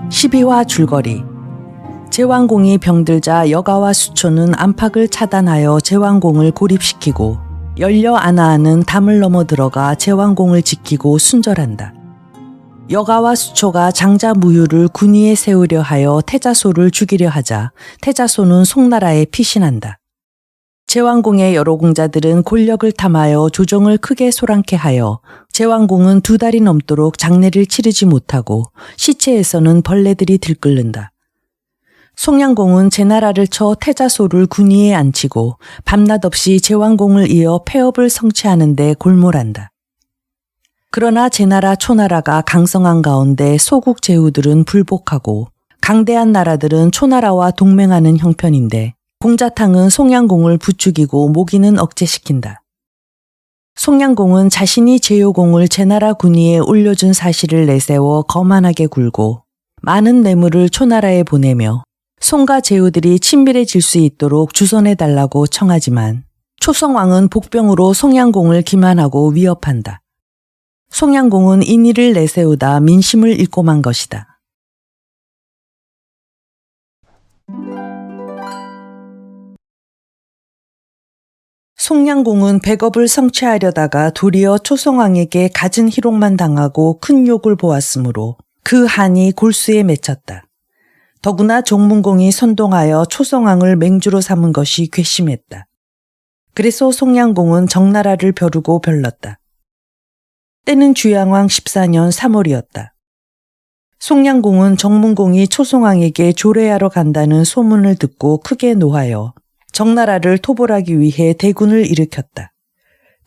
12화 줄거리. 제왕공이 병들자 여가와 수초는 안팎을 차단하여 제왕공을 고립시키고 열려 안하는 담을 넘어 들어가 제왕공을 지키고 순절한다. 여가와 수초가 장자 무유를 군위에 세우려 하여 태자소를 죽이려 하자 태자소는 송나라에 피신한다. 제왕공의 여러 공자들은 권력을 탐하여 조정을 크게 소란케 하여 제왕공은 2달이 넘도록 장례를 치르지 못하고 시체에서는 벌레들이 들끓는다. 송양공은 제나라를 쳐 태자소를 군위에 앉히고 밤낮 없이 제왕공을 이어 폐업을 성취하는 데 골몰한다. 그러나 제나라 초나라가 강성한 가운데 소국 제후들은 불복하고 강대한 나라들은 초나라와 동맹하는 형편인데 공자탕은 송양공을 부추기고 모기는 억제시킨다. 송양공은 자신이 제요공을 제나라 군위에 올려준 사실을 내세워 거만하게 굴고 많은 뇌물을 초나라에 보내며 송가 제후들이 친밀해질 수 있도록 주선해달라고 청하지만 초성왕은 복병으로 송양공을 기만하고 위협한다. 송양공은 인의를 내세우다 민심을 잃고 만 것이다. 송양공은 백업을 성취하려다가 도리어 초성왕에게 갖은 희롱만 당하고 큰 욕을 보았으므로 그 한이 골수에 맺혔다. 더구나 종문공이 선동하여 초성왕을 맹주로 삼은 것이 괘씸했다. 그래서 송양공은 정나라를 벼르고 별렀다. 때는 주양왕 14년 3월이었다. 송양공은 정문공이 초성왕에게 조례하러 간다는 소문을 듣고 크게 노하여 정나라를 토벌하기 위해 대군을 일으켰다.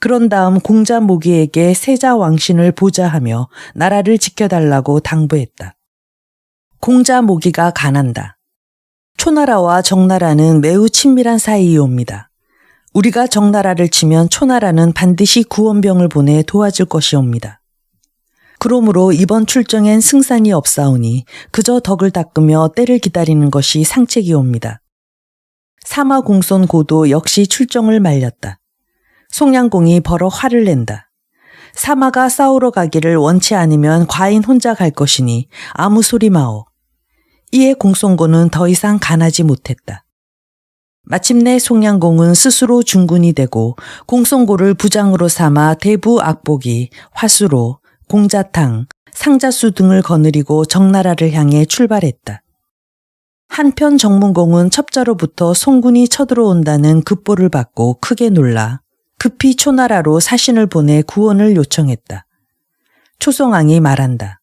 그런 다음 공자 모기에게 세자 왕신을 보자하며 나라를 지켜달라고 당부했다. 공자 모기가 간한다. 초나라와 정나라는 매우 친밀한 사이이옵니다. 우리가 정나라를 치면 초나라는 반드시 구원병을 보내 도와줄 것이옵니다. 그러므로 이번 출정엔 승산이 없사오니 그저 덕을 닦으며 때를 기다리는 것이 상책이옵니다. 사마공손 고도 역시 출정을 말렸다. 송양공이 버럭 화를 낸다. 사마가 싸우러 가기를 원치 않으면 과인 혼자 갈 것이니 아무 소리 마오. 이에 공손고는 더 이상 간하지 못했다. 마침내 송양공은 스스로 중군이 되고 공손고를 부장으로 삼아 대부 악복이, 화수로, 공자탕, 상자수 등을 거느리고 정나라를 향해 출발했다. 한편 정문공은 첩자로부터 송군이 쳐들어온다는 급보를 받고 크게 놀라 급히 초나라로 사신을 보내 구원을 요청했다. 초성왕이 말한다.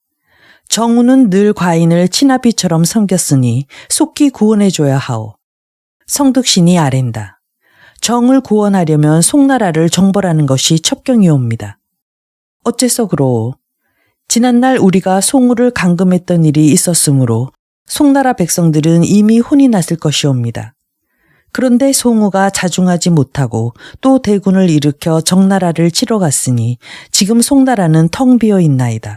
정우는 늘 과인을 친아비처럼 섬겼으니 속히 구원해줘야 하오. 성득신이 아랜다. 정을 구원하려면 송나라를 정벌하는 것이 첩경이옵니다. 어째서 그러오? 지난날 우리가 송우를 감금했던 일이 있었으므로 송나라 백성들은 이미 혼이 났을 것이옵니다. 그런데 송우가 자중하지 못하고 또 대군을 일으켜 정나라를 치러 갔으니 지금 송나라는 텅 비어 있나이다.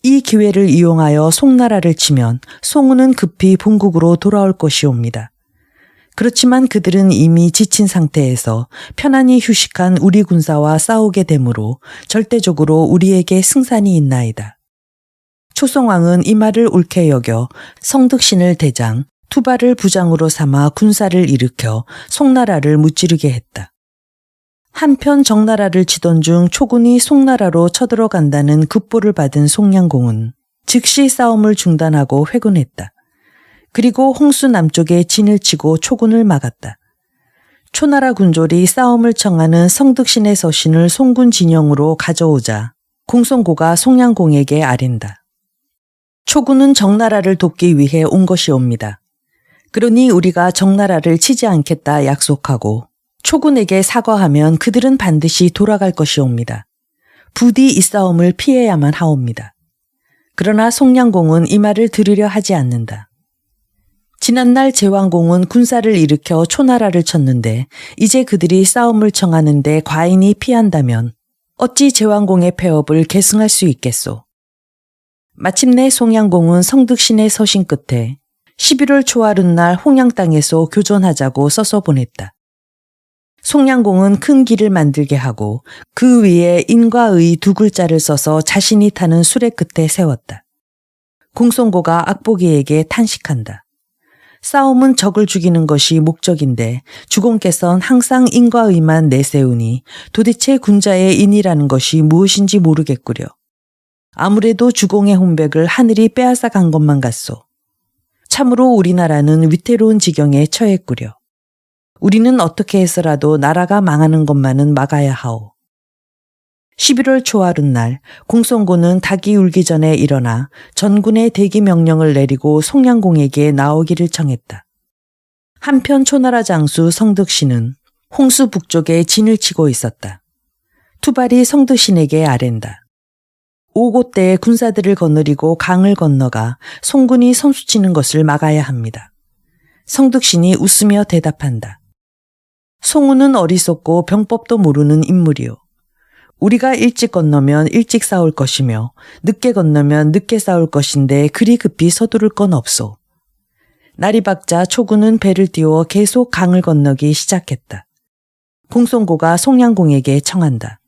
이 기회를 이용하여 송나라를 치면 송우는 급히 본국으로 돌아올 것이옵니다. 그렇지만 그들은 이미 지친 상태에서 편안히 휴식한 우리 군사와 싸우게 되므로 절대적으로 우리에게 승산이 있나이다. 초성왕은 이 말을 옳게 여겨 성득신을 대장, 투발을 부장으로 삼아 군사를 일으켜 송나라를 무찌르게 했다. 한편 정나라를 치던 중 초군이 송나라로 쳐들어간다는 급보를 받은 송양공은 즉시 싸움을 중단하고 회군했다. 그리고 홍수 남쪽에 진을 치고 초군을 막았다. 초나라 군졸이 싸움을 청하는 성득신의 서신을 송군 진영으로 가져오자 공손고가 송양공에게 아랜다. 초군은 정나라를 돕기 위해 온 것이옵니다. 그러니 우리가 정나라를 치지 않겠다 약속하고 초군에게 사과하면 그들은 반드시 돌아갈 것이옵니다. 부디 이 싸움을 피해야만 하옵니다. 그러나 송양공은 이 말을 들으려 하지 않는다. 지난날 제왕공은 군사를 일으켜 초나라를 쳤는데 이제 그들이 싸움을 청하는데 과인이 피한다면 어찌 제왕공의 폐업을 계승할 수 있겠소. 마침내 송양공은 성득신의 서신 끝에 11월 초하룻날 홍양 땅에서 교전하자고 써서 보냈다. 송량공은 큰 길을 만들게 하고 그 위에 인과 의 두 글자를 써서 자신이 타는 수레 끝에 세웠다. 공송고가 악보기에게 탄식한다. 싸움은 적을 죽이는 것이 목적인데 주공께서는 항상 인과 의만 내세우니 도대체 군자의 인이라는 것이 무엇인지 모르겠구려. 아무래도 주공의 혼백을 하늘이 빼앗아 간 것만 같소. 참으로 우리나라는 위태로운 지경에 처했구려. 우리는 어떻게 해서라도 나라가 망하는 것만은 막아야 하오. 11월 초하룻날 공송고는 닭이 울기 전에 일어나 전군의 대기 명령을 내리고 송량공에게 나오기를 청했다. 한편 초나라 장수 성덕신은 홍수 북쪽에 진을 치고 있었다. 투발이 성덕신에게 아랜다. 오고때의 군사들을 거느리고 강을 건너가 송군이 선수치는 것을 막아야 합니다. 성덕신이 웃으며 대답한다. 송우는 어리석고 병법도 모르는 인물이요. 우리가 일찍 건너면 일찍 싸울 것이며 늦게 건너면 늦게 싸울 것인데 그리 급히 서두를 건 없소. 날이 밝자 초군은 배를 띄워 계속 강을 건너기 시작했다. 공송고가 송량공에게 청한다.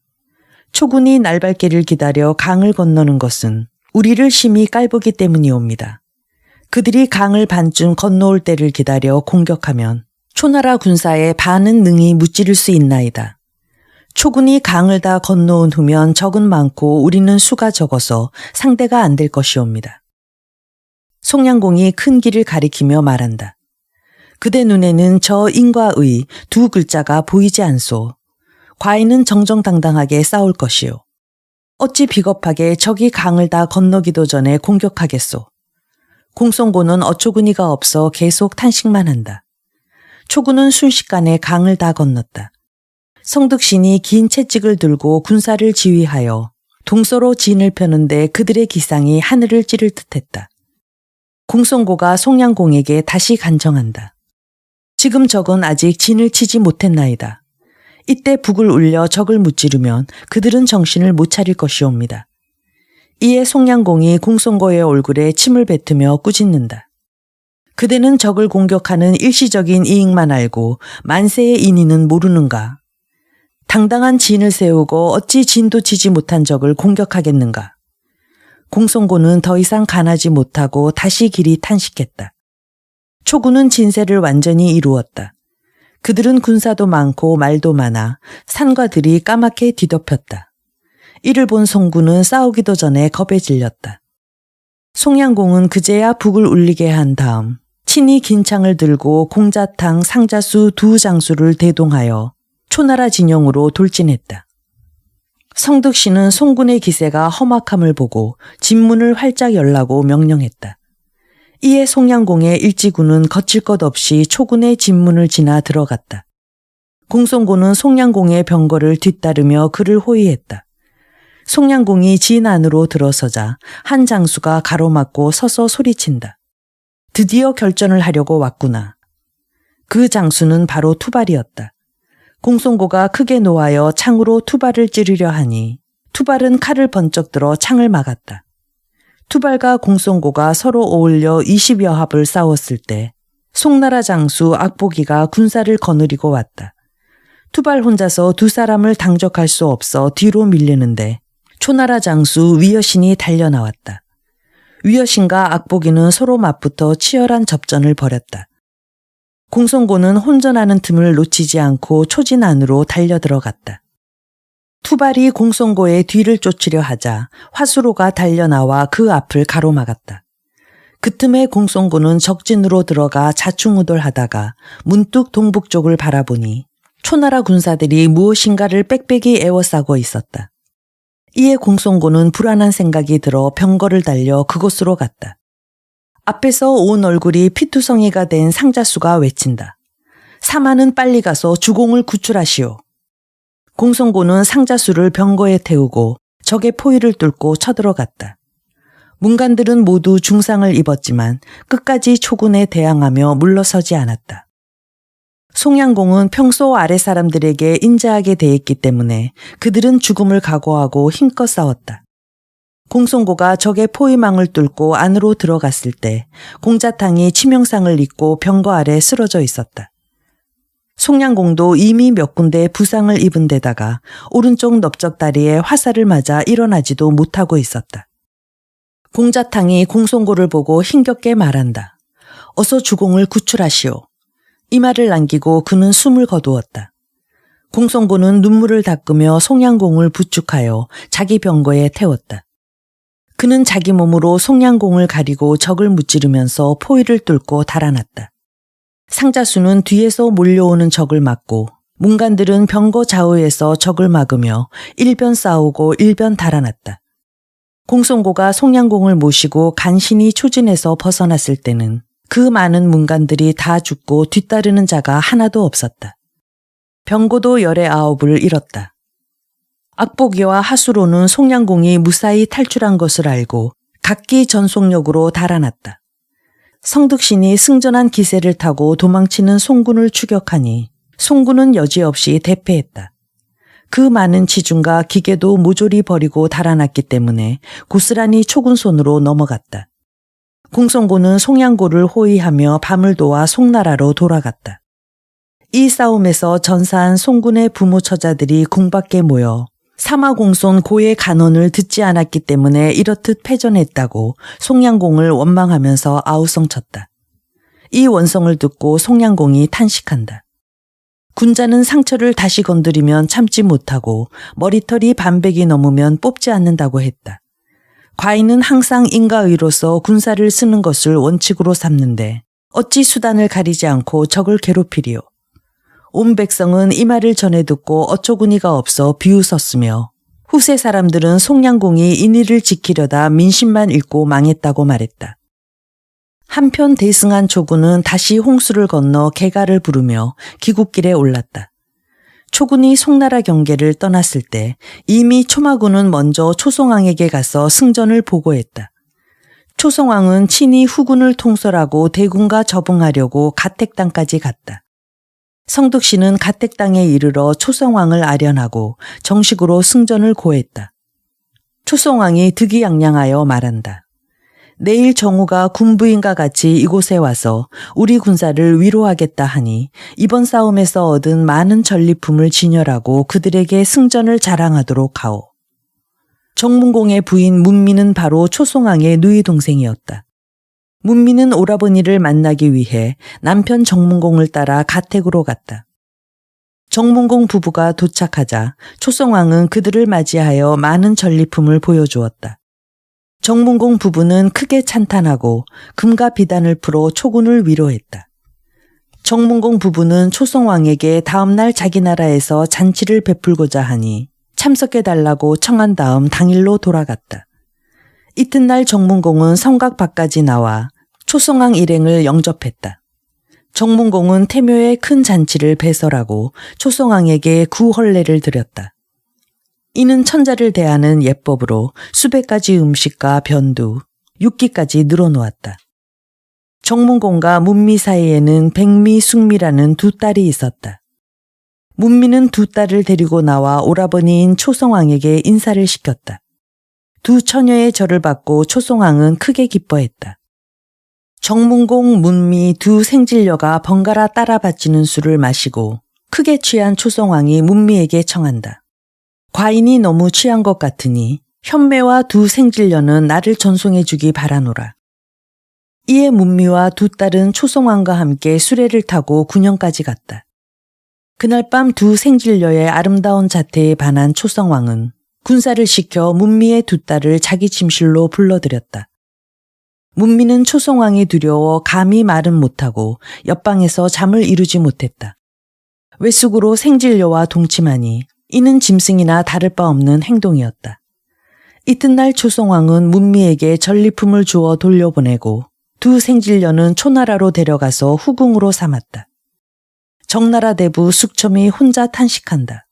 초군이 날밝기를 기다려 강을 건너는 것은 우리를 심히 깔보기 때문이옵니다. 그들이 강을 반쯤 건너올 때를 기다려 공격하면 초나라 군사의 반은 능히 무찌를 수 있나이다. 초군이 강을 다 건너온 후면 적은 많고 우리는 수가 적어서 상대가 안 될 것이옵니다. 송량공이 큰 길을 가리키며 말한다. 그대 눈에는 저 인과 의 두 글자가 보이지 않소. 과인은 정정당당하게 싸울 것이요. 어찌 비겁하게 적이 강을 다 건너기도 전에 공격하겠소. 공송고는 어처구니가 없어 계속 탄식만 한다. 초군은 순식간에 강을 다 건넜다. 성덕신이 긴 채찍을 들고 군사를 지휘하여 동서로 진을 펴는데 그들의 기상이 하늘을 찌를 듯했다. 공송고가 송량공에게 다시 간청한다. 지금 적은 아직 진을 치지 못했나이다. 이때 북을 울려 적을 무찌르면 그들은 정신을 못 차릴 것이옵니다. 이에 송량공이 공송고의 얼굴에 침을 뱉으며 꾸짖는다. 그대는 적을 공격하는 일시적인 이익만 알고 만세의 인의는 모르는가? 당당한 진을 세우고 어찌 진도 치지 못한 적을 공격하겠는가? 공송고는 더 이상 가나지 못하고 다시 길이 탄식했다. 초군은 진세를 완전히 이루었다. 그들은 군사도 많고 말도 많아 산과 들이 까맣게 뒤덮였다. 이를 본 송군은 싸우기도 전에 겁에 질렸다. 송량공은 그제야 북을 울리게 한 다음 친히 긴 창을 들고 공자탕, 상자수 두 장수를 대동하여 초나라 진영으로 돌진했다. 성덕신은 송군의 기세가 험악함을 보고 진문을 활짝 열라고 명령했다. 이에 송량공의 일지군은 거칠 것 없이 초군의 진문을 지나 들어갔다. 공송고는 송량공의 병거를 뒤따르며 그를 호위했다. 송량공이 진 안으로 들어서자 한 장수가 가로막고 서서 소리친다. 드디어 결전을 하려고 왔구나. 그 장수는 바로 투발이었다. 공송고가 크게 노하여 창으로 투발을 찌르려 하니 투발은 칼을 번쩍 들어 창을 막았다. 투발과 공송고가 서로 어울려 20여 합을 싸웠을 때 송나라 장수 악보기가 군사를 거느리고 왔다. 투발 혼자서 두 사람을 당적할 수 없어 뒤로 밀리는데 초나라 장수 위여신이 달려나왔다. 위여신과 악보기는 서로 맞붙어 치열한 접전을 벌였다. 공송고는 혼전하는 틈을 놓치지 않고 초진 안으로 달려들어갔다. 투발이 공송고의 뒤를 쫓으려 하자 화수로가 달려나와 그 앞을 가로막았다. 그 틈에 공송고는 적진으로 들어가 좌충우돌하다가 문득 동북쪽을 바라보니 초나라 군사들이 무엇인가를 빽빽이 에워싸고 있었다. 이에 공송고는 불안한 생각이 들어 병거를 달려 그곳으로 갔다. 앞에서 온 얼굴이 피투성이가 된 상자수가 외친다. 사마는 빨리 가서 주공을 구출하시오. 공송고는 상자수를 병거에 태우고 적의 포위를 뚫고 쳐들어갔다. 문관들은 모두 중상을 입었지만 끝까지 초군에 대항하며 물러서지 않았다. 송량공은 평소 아랫사람들에게 인자하게 대했기 때문에 그들은 죽음을 각오하고 힘껏 싸웠다. 공송고가 적의 포위망을 뚫고 안으로 들어갔을 때 공자탕이 치명상을 입고 병거 아래 쓰러져 있었다. 송량공도 이미 몇 군데 부상을 입은 데다가 오른쪽 넓적다리에 화살을 맞아 일어나지도 못하고 있었다. 공자탕이 공송고를 보고 힘겹게 말한다. 어서 주공을 구출하시오. 이 말을 남기고 그는 숨을 거두었다. 공송고는 눈물을 닦으며 송량공을 부축하여 자기 병거에 태웠다. 그는 자기 몸으로 송량공을 가리고 적을 무찌르면서 포위를 뚫고 달아났다. 상자수는 뒤에서 몰려오는 적을 막고 문간들은 병거 좌우에서 적을 막으며 일변 싸우고 일변 달아났다. 공송고가 송량공을 모시고 간신히 초진에서 벗어났을 때는 그 많은 문간들이 다 죽고 뒤따르는 자가 하나도 없었다. 병고도 19을 잃었다. 악보기와 하수로는 송량공이 무사히 탈출한 것을 알고 각기 전속력으로 달아났다. 성득신이 승전한 기세를 타고 도망치는 송군을 추격하니 송군은 여지없이 대패했다. 그 많은 지중과 기계도 모조리 버리고 달아났기 때문에 고스란히 초군 손으로 넘어갔다. 공송고는 송량고를 호위하며 밤을 도와 송나라로 돌아갔다. 이 싸움에서 전사한 송군의 부모 처자들이 궁 밖에 모여 사마공손 고의 간언을 듣지 않았기 때문에 이렇듯 패전했다고 송량공을 원망하면서 아우성쳤다. 이 원성을 듣고 송량공이 탄식한다. 군자는 상처를 다시 건드리면 참지 못하고 머리털이 반백이 넘으면 뽑지 않는다고 했다. 과인은 항상 인가의로서 군사를 쓰는 것을 원칙으로 삼는데 어찌 수단을 가리지 않고 적을 괴롭히리요. 온 백성은 이 말을 전해 듣고 어처구니가 없어 비웃었으며 후세 사람들은 송량공이 인의를 지키려다 민심만 잃고 망했다고 말했다. 한편 대승한 초군은 다시 홍수를 건너 개가를 부르며 기국길에 올랐다. 초군이 송나라 경계를 떠났을 때 이미 초마군은 먼저 초송왕에게 가서 승전을 보고했다. 초송왕은 친히 후군을 통솔하고 대군과 접응하려고 가택당까지 갔다. 성득씨는 가택당에 이르러 초송왕을 아련하고 정식으로 승전을 고했다. 초송왕이 득이양양하여 말한다. 내일 정우가 군부인과 같이 이곳에 와서 우리 군사를 위로하겠다 하니 이번 싸움에서 얻은 많은 전리품을 진열하고 그들에게 승전을 자랑하도록 하오. 정문공의 부인 문미는 바로 초송왕의 누이 동생이었다. 문미는 오라버니를 만나기 위해 남편 정문공을 따라 가택으로 갔다. 정문공 부부가 도착하자 초송왕은 그들을 맞이하여 많은 전리품을 보여주었다. 정문공 부부는 크게 찬탄하고 금과 비단을 풀어 초군을 위로했다. 정문공 부부는 초송왕에게 다음날 자기 나라에서 잔치를 베풀고자 하니 참석해달라고 청한 다음 당일로 돌아갔다. 이튿날 정문공은 성곽 밖까지 나와 초송왕 일행을 영접했다. 정문공은 태묘에 큰 잔치를 배설하고 초송왕에게 구헐례를 드렸다. 이는 천자를 대하는 예법으로 수백 가지 음식과 변두, 육기까지 늘어놓았다. 정문공과 문미 사이에는 백미, 숙미라는 두 딸이 있었다. 문미는 두 딸을 데리고 나와 오라버니인 초송왕에게 인사를 시켰다. 두 처녀의 절을 받고 초송왕은 크게 기뻐했다. 정문공, 문미 두 생질녀가 번갈아 따라 바치는 술을 마시고 크게 취한 초송왕이 문미에게 청한다. 과인이 너무 취한 것 같으니 현매와 두 생질녀는 나를 전송해 주기 바라노라. 이에 문미와 두 딸은 초송왕과 함께 수레를 타고 군영까지 갔다. 그날 밤 두 생질녀의 아름다운 자태에 반한 초송왕은 군사를 시켜 문미의 두 딸을 자기 침실로 불러들였다. 문미는 초송왕이 두려워 감히 말은 못하고 옆방에서 잠을 이루지 못했다. 외숙으로 생질녀와 동침하니 이는 짐승이나 다를 바 없는 행동이었다. 이튿날 초송왕은 문미에게 전리품을 주어 돌려보내고 두 생질녀는 초나라로 데려가서 후궁으로 삼았다. 정나라 대부 숙첨이 혼자 탄식한다.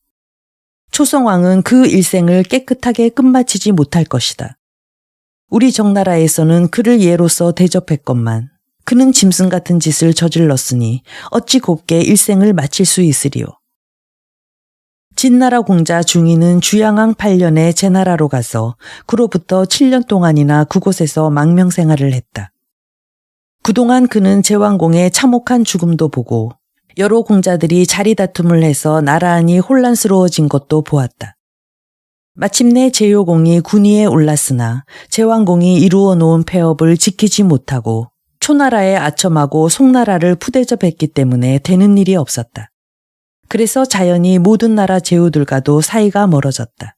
초송왕은 그 일생을 깨끗하게 끝마치지 못할 것이다. 우리 정나라에서는 그를 예로서 대접했건만 그는 짐승 같은 짓을 저질렀으니 어찌 곱게 일생을 마칠 수 있으리요. 진나라 공자 중이는 주양왕 8년에 제나라로 가서 그로부터 7년 동안이나 그곳에서 망명생활을 했다. 그동안 그는 제왕공의 참혹한 죽음도 보고 여러 공자들이 자리다툼을 해서 나란히 혼란스러워진 것도 보았다. 마침내 제효공이 군위에 올랐으나 제왕공이 이루어 놓은 폐업을 지키지 못하고 초나라에 아첨하고 송나라를 푸대접했기 때문에 되는 일이 없었다. 그래서 자연히 모든 나라 제후들과도 사이가 멀어졌다.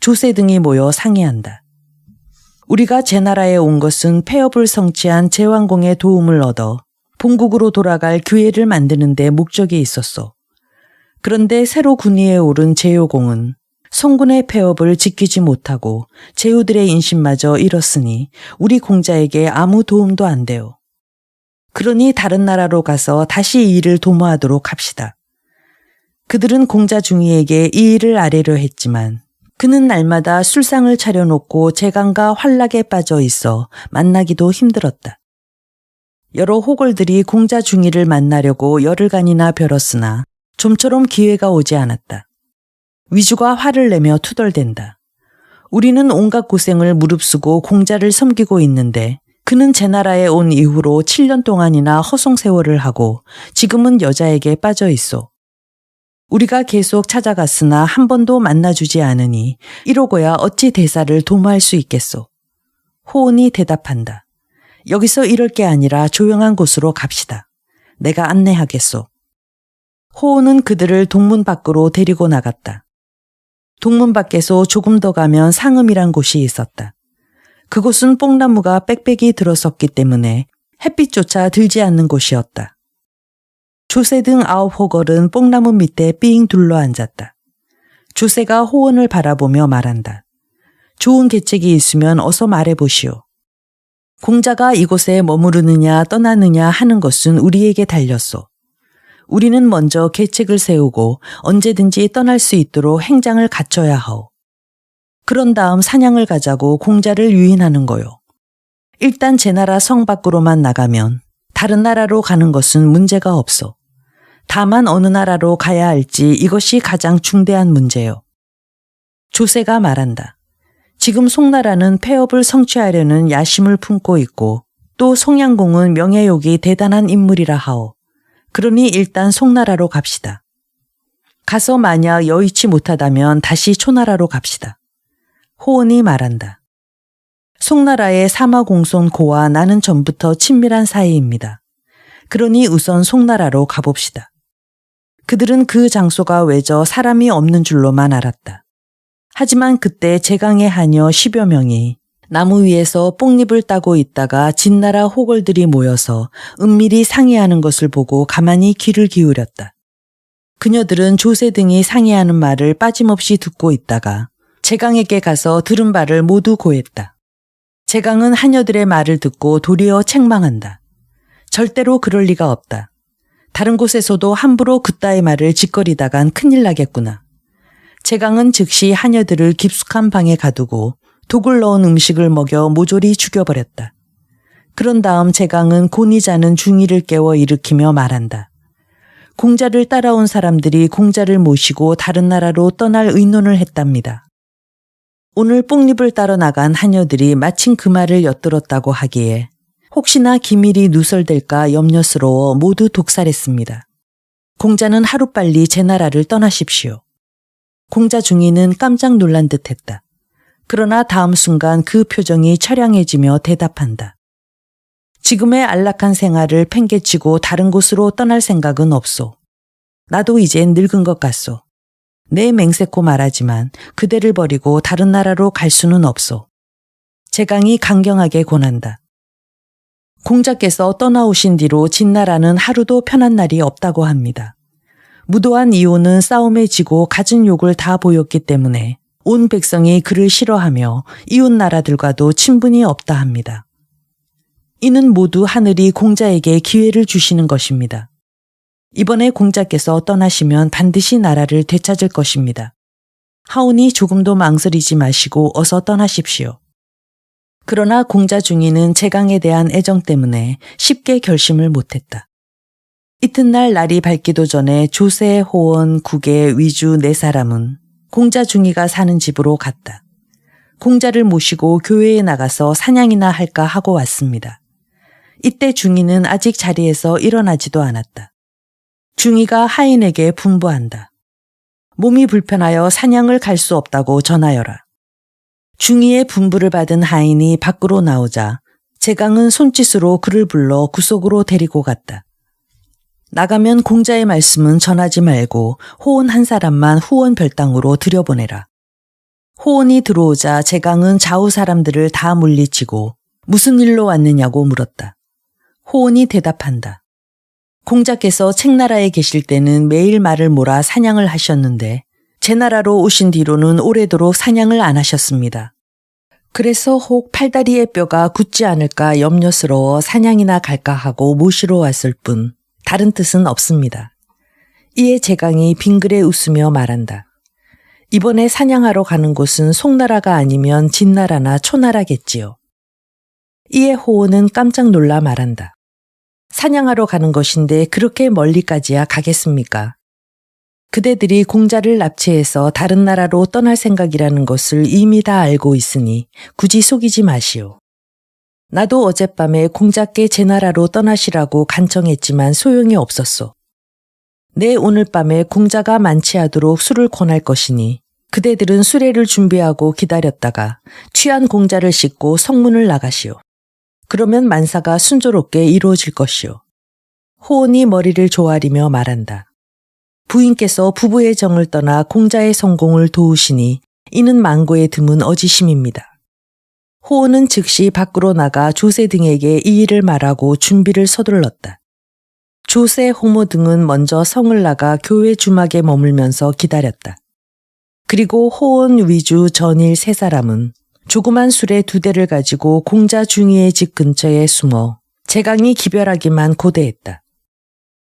조세 등이 모여 상의한다. 우리가 제나라에 온 것은 폐업을 성취한 제왕공의 도움을 얻어 본국으로 돌아갈 기회를 만드는 데 목적이 있었소. 그런데 새로 군위에 오른 제효공은 성군의 폐업을 지키지 못하고 제후들의 인심마저 잃었으니 우리 공자에게 아무 도움도 안 돼요. 그러니 다른 나라로 가서 다시 이 일을 도모하도록 합시다. 그들은 공자 중이에게 이 일을 아뢰려 했지만 그는 날마다 술상을 차려놓고 재간과 환락에 빠져 있어 만나기도 힘들었다. 여러 호걸들이 공자 중이를 만나려고 열흘간이나 벼렀으나 좀처럼 기회가 오지 않았다. 위주가 화를 내며 투덜댄다. 우리는 온갖 고생을 무릅쓰고 공자를 섬기고 있는데 그는 제나라에 온 이후로 7년 동안이나 허송세월을 하고 지금은 여자에게 빠져 있어. 우리가 계속 찾아갔으나 한 번도 만나주지 않으니 이러고야 어찌 대사를 도모할 수 있겠소. 호온이 대답한다. 여기서 이럴 게 아니라 조용한 곳으로 갑시다. 내가 안내하겠소. 호온은 그들을 동문 밖으로 데리고 나갔다. 동문 밖에서 조금 더 가면 상음이란 곳이 있었다. 그곳은 뽕나무가 빽빽이 들어섰기 때문에 햇빛조차 들지 않는 곳이었다. 조세 등 9호걸은 뽕나무 밑에 삥 둘러앉았다. 조세가 호원을 바라보며 말한다. 좋은 계책이 있으면 어서 말해보시오. 공자가 이곳에 머무르느냐 떠나느냐 하는 것은 우리에게 달렸소. 우리는 먼저 계책을 세우고 언제든지 떠날 수 있도록 행장을 갖춰야 하오. 그런 다음 사냥을 가자고 공자를 유인하는 거요. 일단 제나라 성 밖으로만 나가면 다른 나라로 가는 것은 문제가 없어. 다만 어느 나라로 가야 할지 이것이 가장 중대한 문제요. 조세가 말한다. 지금 송나라는 폐업을 성취하려는 야심을 품고 있고 또 송양공은 명예욕이 대단한 인물이라 하오. 그러니 일단 송나라로 갑시다. 가서 만약 여의치 못하다면 다시 초나라로 갑시다. 호온이 말한다. 송나라의 사마공손 고와 나는 전부터 친밀한 사이입니다. 그러니 우선 송나라로 가봅시다. 그들은 그 장소가 외져 사람이 없는 줄로만 알았다. 하지만 그때 제강의 하녀 10여 명이 나무 위에서 뽕잎을 따고 있다가 진나라 호걸들이 모여서 은밀히 상의하는 것을 보고 가만히 귀를 기울였다. 그녀들은 조세 등이 상의하는 말을 빠짐없이 듣고 있다가 제강에게 가서 들은 바를 모두 고했다. 제강은 하녀들의 말을 듣고 도리어 책망한다. 절대로 그럴 리가 없다. 다른 곳에서도 함부로 그따위 말을 짓거리다간 큰일 나겠구나. 제강은 즉시 하녀들을 깊숙한 방에 가두고 독을 넣은 음식을 먹여 모조리 죽여버렸다. 그런 다음 제강은 곤히 자는 중이를 깨워 일으키며 말한다. 공자를 따라온 사람들이 공자를 모시고 다른 나라로 떠날 의논을 했답니다. 오늘 뽕잎을 따러 나간 하녀들이 마침 그 말을 엿들었다고 하기에 혹시나 기밀이 누설될까 염려스러워 모두 독살했습니다. 공자는 하루빨리 제나라를 떠나십시오. 공자 중이는 깜짝 놀란 듯했다. 그러나 다음 순간 그 표정이 처량해지며 대답한다. 지금의 안락한 생활을 팽개치고 다른 곳으로 떠날 생각은 없소. 나도 이젠 늙은 것 같소. 내 맹세코 말하지만 그대를 버리고 다른 나라로 갈 수는 없소. 제강이 강경하게 권한다. 공자께서 떠나오신 뒤로 진나라는 하루도 편한 날이 없다고 합니다. 무도한 이오는 싸움에 지고 갖은 욕을 다 보였기 때문에 온 백성이 그를 싫어하며 이웃 나라들과도 친분이 없다 합니다. 이는 모두 하늘이 공자에게 기회를 주시는 것입니다. 이번에 공자께서 떠나시면 반드시 나라를 되찾을 것입니다. 하오니 조금도 망설이지 마시고 어서 떠나십시오. 그러나 공자 중이는 제강에 대한 애정 때문에 쉽게 결심을 못했다. 이튿날 날이 밝기도 전에 조세, 호원, 국의, 위주 4사람은 공자 중이가 사는 집으로 갔다. 공자를 모시고 교회에 나가서 사냥이나 할까 하고 왔습니다. 이때 중이는 아직 자리에서 일어나지도 않았다. 중이가 하인에게 분부한다. 몸이 불편하여 사냥을 갈 수 없다고 전하여라. 중이의 분부를 받은 하인이 밖으로 나오자 제강은 손짓으로 그를 불러 구속으로 데리고 갔다. 나가면 공자의 말씀은 전하지 말고 호온 한 사람만 후원 별당으로 들여보내라. 호온이 들어오자 제강은 좌우 사람들을 다 물리치고 무슨 일로 왔느냐고 물었다. 호온이 대답한다. 공자께서 책나라에 계실 때는 매일 말을 몰아 사냥을 하셨는데 제 나라로 오신 뒤로는 오래도록 사냥을 안 하셨습니다. 그래서 혹 팔다리의 뼈가 굳지 않을까 염려스러워 사냥이나 갈까 하고 모시러 왔을 뿐 다른 뜻은 없습니다. 이에 제강이 빙그레 웃으며 말한다. 이번에 사냥하러 가는 곳은 송나라가 아니면 진나라나 초나라겠지요. 이에 호온은 깜짝 놀라 말한다. 사냥하러 가는 것인데 그렇게 멀리까지야 가겠습니까? 그대들이 공자를 납치해서 다른 나라로 떠날 생각이라는 것을 이미 다 알고 있으니 굳이 속이지 마시오. 나도 어젯밤에 공자께 제 나라로 떠나시라고 간청했지만 소용이 없었소. 내 오늘 밤에 공자가 만취하도록 술을 권할 것이니 그대들은 수레를 준비하고 기다렸다가 취한 공자를 싣고 성문을 나가시오. 그러면 만사가 순조롭게 이루어질 것이오. 호온이 머리를 조아리며 말한다. 부인께서 부부의 정을 떠나 공자의 성공을 도우시니 이는 만고에 드문 어지심입니다. 호온은 즉시 밖으로 나가 조세 등에게 이 일을 말하고 준비를 서둘렀다. 조세, 호모 등은 먼저 성을 나가 교회 주막에 머물면서 기다렸다. 그리고 호온, 위주, 전일 세 사람은 조그만 수레 2대를 가지고 공자 중이의 집 근처에 숨어 제강이 기별하기만 고대했다.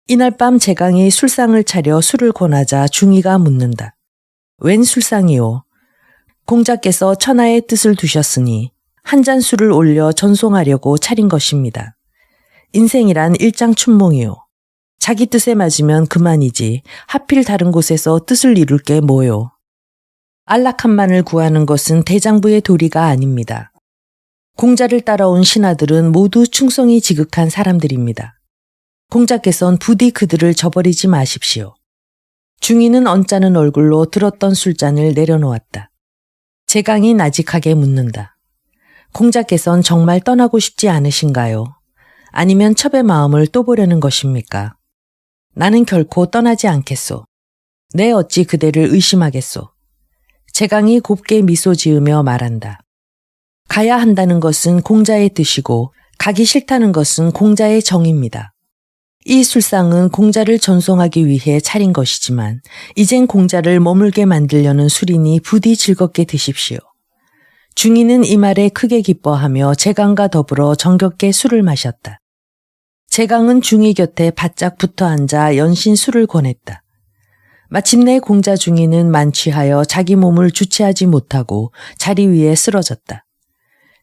이날 밤 제강이 술상을 차려 술을 권하자 중이가 묻는다. 웬 술상이오? 공자께서 천하의 뜻을 두셨으니 한 잔 술을 올려 전송하려고 차린 것입니다. 인생이란 일장춘몽이오. 자기 뜻에 맞으면 그만이지 하필 다른 곳에서 뜻을 이룰 게 뭐요. 안락함만을 구하는 것은 대장부의 도리가 아닙니다. 공자를 따라온 신하들은 모두 충성이 지극한 사람들입니다. 공자께선 부디 그들을 저버리지 마십시오. 중이는 언짢은 얼굴로 들었던 술잔을 내려놓았다. 제강이 나직하게 묻는다. 공자께선 정말 떠나고 싶지 않으신가요? 아니면 첩의 마음을 또 보려는 것입니까? 나는 결코 떠나지 않겠소. 내 어찌 그대를 의심하겠소. 제강이 곱게 미소 지으며 말한다. 가야 한다는 것은 공자의 뜻이고 가기 싫다는 것은 공자의 정입니다. 이 술상은 공자를 전송하기 위해 차린 것이지만 이젠 공자를 머물게 만들려는 술이니 부디 즐겁게 드십시오. 중이는 이 말에 크게 기뻐하며 제강과 더불어 정겹게 술을 마셨다. 제강은 중이 곁에 바짝 붙어 앉아 연신 술을 권했다. 마침내 공자 중이는 만취하여 자기 몸을 주체하지 못하고 자리 위에 쓰러졌다.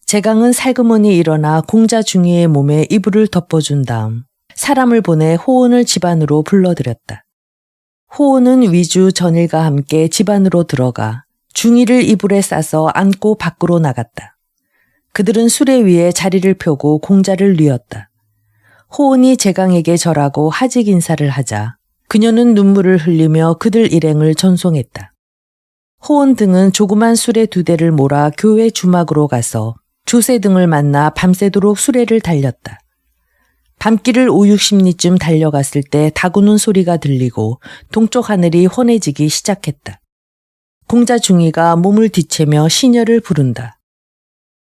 제강은 살그머니 일어나 공자 중이의 몸에 이불을 덮어준 다음 사람을 보내 호온을 집안으로 불러들였다. 호온은 위주 전일과 함께 집안으로 들어가 중이를 이불에 싸서 안고 밖으로 나갔다. 그들은 수레 위에 자리를 펴고 공자를 뉘었다. 호온이 제강에게 절하고 하직 인사를 하자 그녀는 눈물을 흘리며 그들 일행을 전송했다. 호온 등은 조그만 수레 2대를 몰아 교회 주막으로 가서 조세 등을 만나 밤새도록 수레를 달렸다. 밤길을 5, 60리쯤 달려갔을 때 다구는 소리가 들리고 동쪽 하늘이 환해지기 시작했다. 공자 중이가 몸을 뒤채며 시녀를 부른다.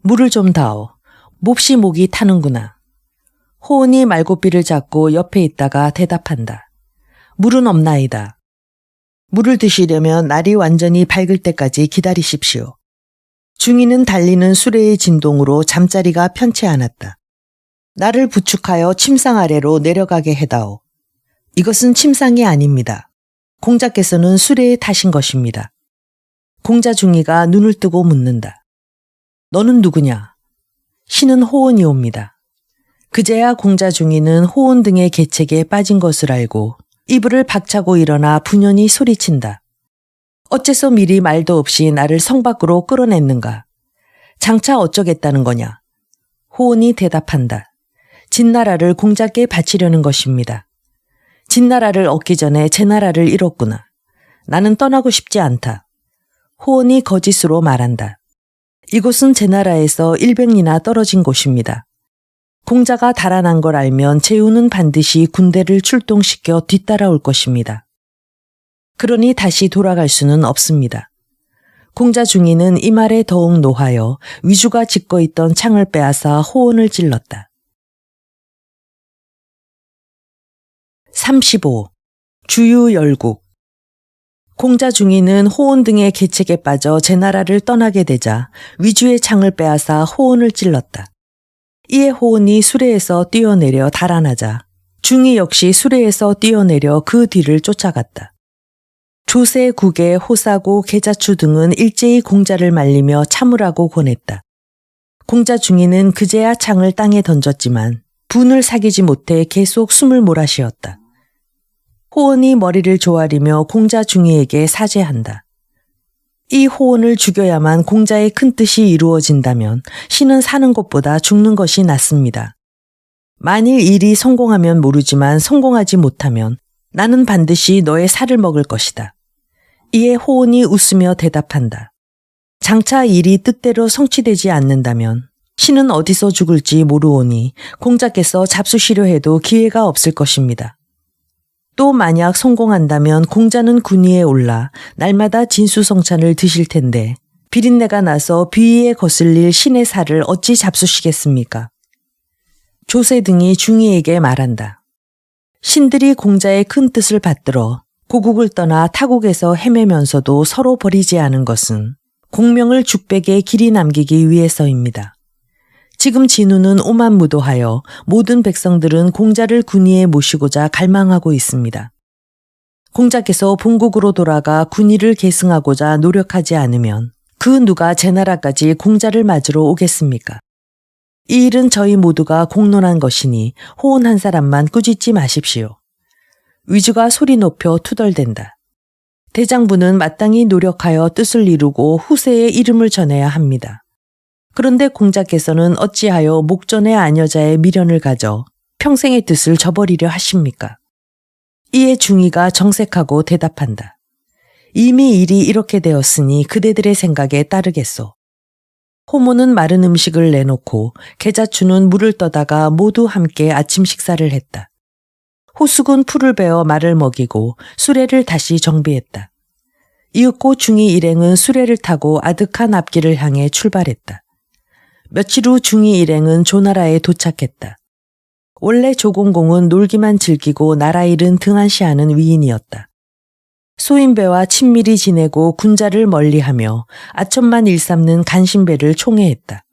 물을 좀 다오. 몹시 목이 타는구나. 호온이 말고삐를 잡고 옆에 있다가 대답한다. 물은 없나이다. 물을 드시려면 날이 완전히 밝을 때까지 기다리십시오. 중이는 달리는 수레의 진동으로 잠자리가 편치 않았다. 나를 부축하여 침상 아래로 내려가게 해다오. 이것은 침상이 아닙니다. 공자께서는 수레에 타신 것입니다. 공자 중이가 눈을 뜨고 묻는다. 너는 누구냐? 신은 호온이옵니다. 그제야 공자 중이는 호온 등의 계책에 빠진 것을 알고 이불을 박차고 일어나 분연히 소리친다. 어째서 미리 말도 없이 나를 성 밖으로 끌어냈는가? 장차 어쩌겠다는 거냐? 호온이 대답한다. 진나라를 공자께 바치려는 것입니다. 진나라를 얻기 전에 제 나라를 잃었구나. 나는 떠나고 싶지 않다. 호원이 거짓으로 말한다. 이곳은 제 나라에서 100리나 떨어진 곳입니다. 공자가 달아난 걸 알면 제후는 반드시 군대를 출동시켜 뒤따라올 것입니다. 그러니 다시 돌아갈 수는 없습니다. 공자 중이는 이 말에 더욱 노하여 위주가 짚고 있던 창을 빼앗아 호원을 찔렀다. 35. 주유열국. 공자 중이는 호원 등의 계책에 빠져 제 나라를 떠나게 되자 위주의 창을 빼앗아 호원을 찔렀다. 이에 호원이 수레에서 뛰어내려 달아나자 중이 역시 수레에서 뛰어내려 그 뒤를 쫓아갔다. 조세, 국의, 호사고, 계자추 등은 일제히 공자를 말리며 참으라고 권했다. 공자 중이는 그제야 창을 땅에 던졌지만 분을 사귀지 못해 계속 숨을 몰아쉬었다. 호원이 머리를 조아리며 공자 중이에게 사죄한다. 이 호원을 죽여야만 공자의 큰 뜻이 이루어진다면 신은 사는 것보다 죽는 것이 낫습니다. 만일 일이 성공하면 모르지만 성공하지 못하면 나는 반드시 너의 살을 먹을 것이다. 이에 호원이 웃으며 대답한다. 장차 일이 뜻대로 성취되지 않는다면 신은 어디서 죽을지 모르오니 공자께서 잡수시려 해도 기회가 없을 것입니다. 또 만약 성공한다면 공자는 군위에 올라 날마다 진수성찬을 드실 텐데 비린내가 나서 비위에 거슬릴 신의 살을 어찌 잡수시겠습니까? 조세 등이 중이에게 말한다. 신들이 공자의 큰 뜻을 받들어 고국을 떠나 타국에서 헤매면서도 서로 버리지 않은 것은 공명을 죽백에 길이 남기기 위해서입니다. 지금 진우는 오만무도하여 모든 백성들은 공자를 군위에 모시고자 갈망하고 있습니다. 공자께서 본국으로 돌아가 군위를 계승하고자 노력하지 않으면 그 누가 제 나라까지 공자를 맞으러 오겠습니까? 이 일은 저희 모두가 공론한 것이니 호원 한 사람만 꾸짖지 마십시오. 위주가 소리 높여 투덜댄다. 대장부는 마땅히 노력하여 뜻을 이루고 후세의 이름을 전해야 합니다. 그런데 공자께서는 어찌하여 목전의 아녀자의 미련을 가져 평생의 뜻을 저버리려 하십니까? 이에 중이가 정색하고 대답한다. 이미 일이 이렇게 되었으니 그대들의 생각에 따르겠소. 호모는 마른 음식을 내놓고 계자추는 물을 떠다가 모두 함께 아침 식사를 했다. 호숙은 풀을 베어 말을 먹이고 수레를 다시 정비했다. 이윽고 중이 일행은 수레를 타고 아득한 앞길을 향해 출발했다. 며칠 후 중이 일행은 조나라에 도착했다. 원래 조공공은 놀기만 즐기고 나라 일은 등한시하는 위인이었다. 소인배와 친밀히 지내고 군자를 멀리하며 아첨만 일삼는 간신배를 총애했다.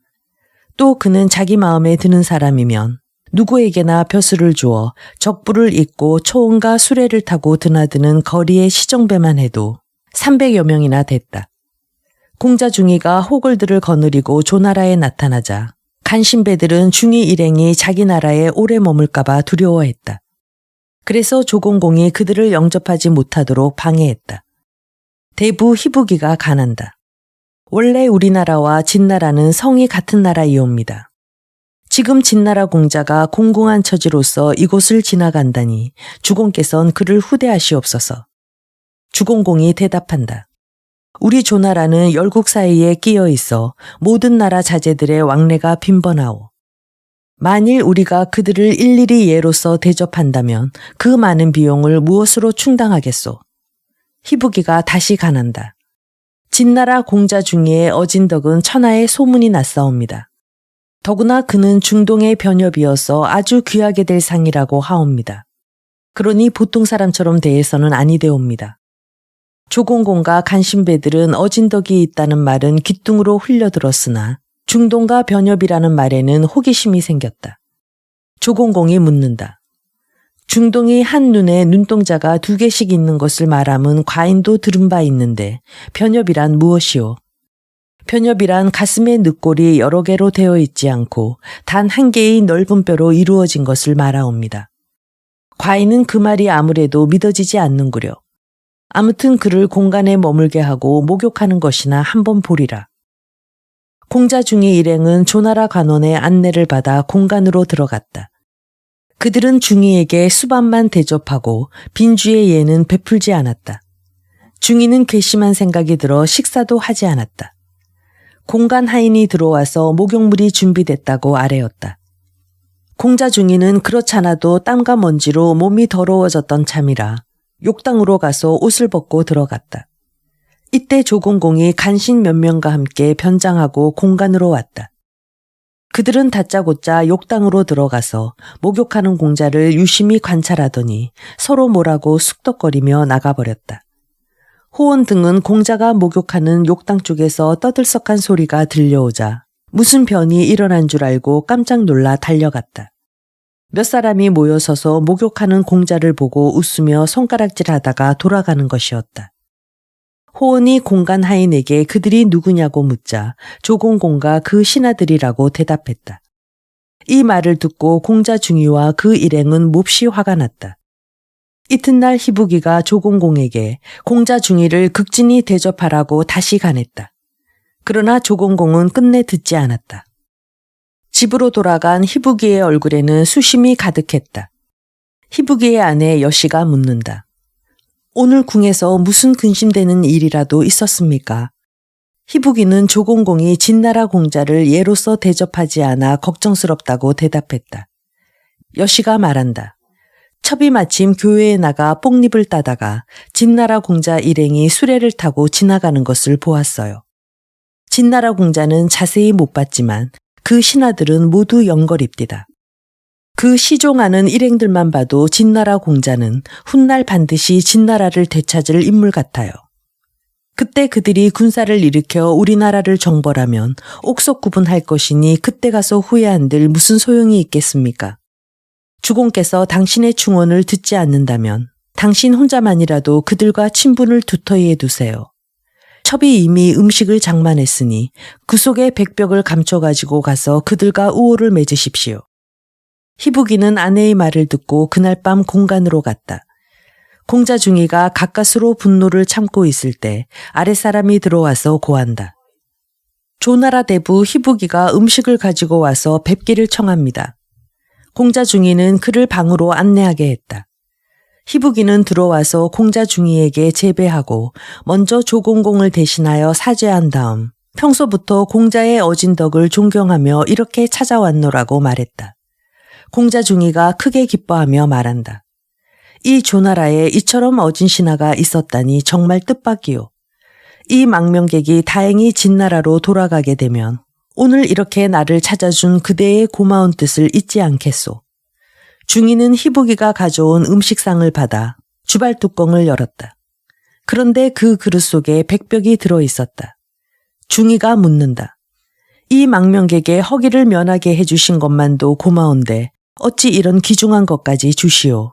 또 그는 자기 마음에 드는 사람이면 누구에게나 벼슬을 주어 적부를 잇고 초원과 수레를 타고 드나드는 거리의 시정배만 해도 300여 명이나 됐다. 공자 중이가 호글들을 거느리고 조나라에 나타나자 간신배들은 중이 일행이 자기 나라에 오래 머물까봐 두려워했다. 그래서 조공공이 그들을 영접하지 못하도록 방해했다. 대부 희부기가 간한다. 원래 우리나라와 진나라는 성이 같은 나라이옵니다. 지금 진나라 공자가 공공한 처지로서 이곳을 지나간다니 주공께선 그를 후대하시옵소서. 주공공이 대답한다. 우리 조나라는 열국 사이에 끼어 있어 모든 나라 자제들의 왕래가 빈번하오. 만일 우리가 그들을 일일이 예로서 대접한다면 그 많은 비용을 무엇으로 충당하겠소? 희부기가 다시 간한다. 진나라 공자 중에 어진덕은 천하에 소문이 났사옵니다. 더구나 그는 중동의 변협이어서 아주 귀하게 될 상이라고 하옵니다. 그러니 보통 사람처럼 대해서는 아니되옵니다. 조공공과 간신배들은 어진덕이 있다는 말은 귓등으로 흘려들었으나 중동과 변협이라는 말에는 호기심이 생겼다. 조공공이 묻는다. 중동이 한 눈에 눈동자가 2개씩 있는 것을 말함은 과인도 들은 바 있는데 변협이란 무엇이오? 변협이란 가슴의 늑골이 여러 개로 되어 있지 않고 단 한 개의 넓은 뼈로 이루어진 것을 말하옵니다. 과인은 그 말이 아무래도 믿어지지 않는구려. 아무튼 그를 공간에 머물게 하고 목욕하는 것이나 한번 보리라. 공자 중의 일행은 조나라 관원의 안내를 받아 공간으로 들어갔다. 그들은 중이에게 수밥만 대접하고 빈주의 예는 베풀지 않았다. 중이는 괘씸한 생각이 들어 식사도 하지 않았다. 공간 하인이 들어와서 목욕물이 준비됐다고 아뢰었다. 공자 중이는 그렇잖아도 땀과 먼지로 몸이 더러워졌던 참이라 욕당으로 가서 옷을 벗고 들어갔다. 이때 조공공이 간신 몇 명과 함께 변장하고 공간으로 왔다. 그들은 다짜고짜 욕당으로 들어가서 목욕하는 공자를 유심히 관찰하더니 서로 뭐라고 쑥덕거리며 나가버렸다. 호원 등은 공자가 목욕하는 욕당 쪽에서 떠들썩한 소리가 들려오자 무슨 변이 일어난 줄 알고 깜짝 놀라 달려갔다. 몇 사람이 모여서서 목욕하는 공자를 보고 웃으며 손가락질하다가 돌아가는 것이었다. 호원이 공간 하인에게 그들이 누구냐고 묻자 조공공과 그 신하들이라고 대답했다. 이 말을 듣고 공자 중이와 그 일행은 몹시 화가 났다. 이튿날 희부기가 조공공에게 공자 중이를 극진히 대접하라고 다시 간했다. 그러나 조공공은 끝내 듣지 않았다. 집으로 돌아간 희부기의 얼굴에는 수심이 가득했다. 희부기의 아내 여시가 묻는다. 오늘 궁에서 무슨 근심되는 일이라도 있었습니까? 희부기는 조공공이 진나라 공자를 예로서 대접하지 않아 걱정스럽다고 대답했다. 여시가 말한다. 첩이 마침 교회에 나가 뽕잎을 따다가 진나라 공자 일행이 수레를 타고 지나가는 것을 보았어요. 진나라 공자는 자세히 못 봤지만 그 신하들은 모두 연걸입디다. 그 시종하는 일행들만 봐도 진나라 공자는 훗날 반드시 진나라를 되찾을 인물 같아요. 그때 그들이 군사를 일으켜 우리나라를 정벌하면 옥석구분할 것이니 그때 가서 후회한들 무슨 소용이 있겠습니까? 주공께서 당신의 충언을 듣지 않는다면 당신 혼자만이라도 그들과 친분을 두터이 해두세요. 첩이 이미 음식을 장만했으니 그 속에 백벽을 감춰가지고 가서 그들과 우호를 맺으십시오. 희부기는 아내의 말을 듣고 그날 밤 공간으로 갔다. 공자 중이가 가까스로 분노를 참고 있을 때 아랫사람이 들어와서 고한다. 조나라 대부 희부기가 음식을 가지고 와서 뵙기를 청합니다. 공자 중이는 그를 방으로 안내하게 했다. 희부기는 들어와서 공자 중이에게 제배하고 먼저 조공공을 대신하여 사죄한 다음 평소부터 공자의 어진 덕을 존경하며 이렇게 찾아왔노라고 말했다. 공자 중이가 크게 기뻐하며 말한다. 이 조나라에 이처럼 어진 신하가 있었다니 정말 뜻밖이요. 이 망명객이 다행히 진나라로 돌아가게 되면 오늘 이렇게 나를 찾아준 그대의 고마운 뜻을 잊지 않겠소. 중이는 희부기가 가져온 음식상을 받아 주발 뚜껑을 열었다. 그런데 그 그릇 속에 백벽이 들어있었다. 중이가 묻는다. 이 망명객의 허기를 면하게 해주신 것만도 고마운데 어찌 이런 귀중한 것까지 주시오.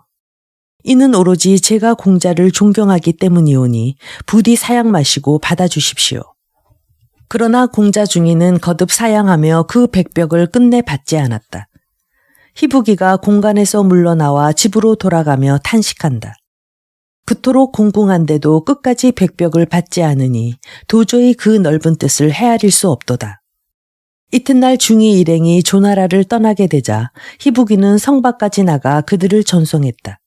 이는 오로지 제가 공자를 존경하기 때문이오니 부디 사양 마시고 받아주십시오. 그러나 공자 중이는 거듭 사양하며 그 백벽을 끝내 받지 않았다. 희부기가 공간에서 물러나와 집으로 돌아가며 탄식한다. 그토록 공궁한데도 끝까지 백벽을 받지 않으니 도저히 그 넓은 뜻을 헤아릴 수 없도다. 이튿날 중이 일행이 조나라를 떠나게 되자 희부기는 성 밖까지 나가 그들을 전송했다.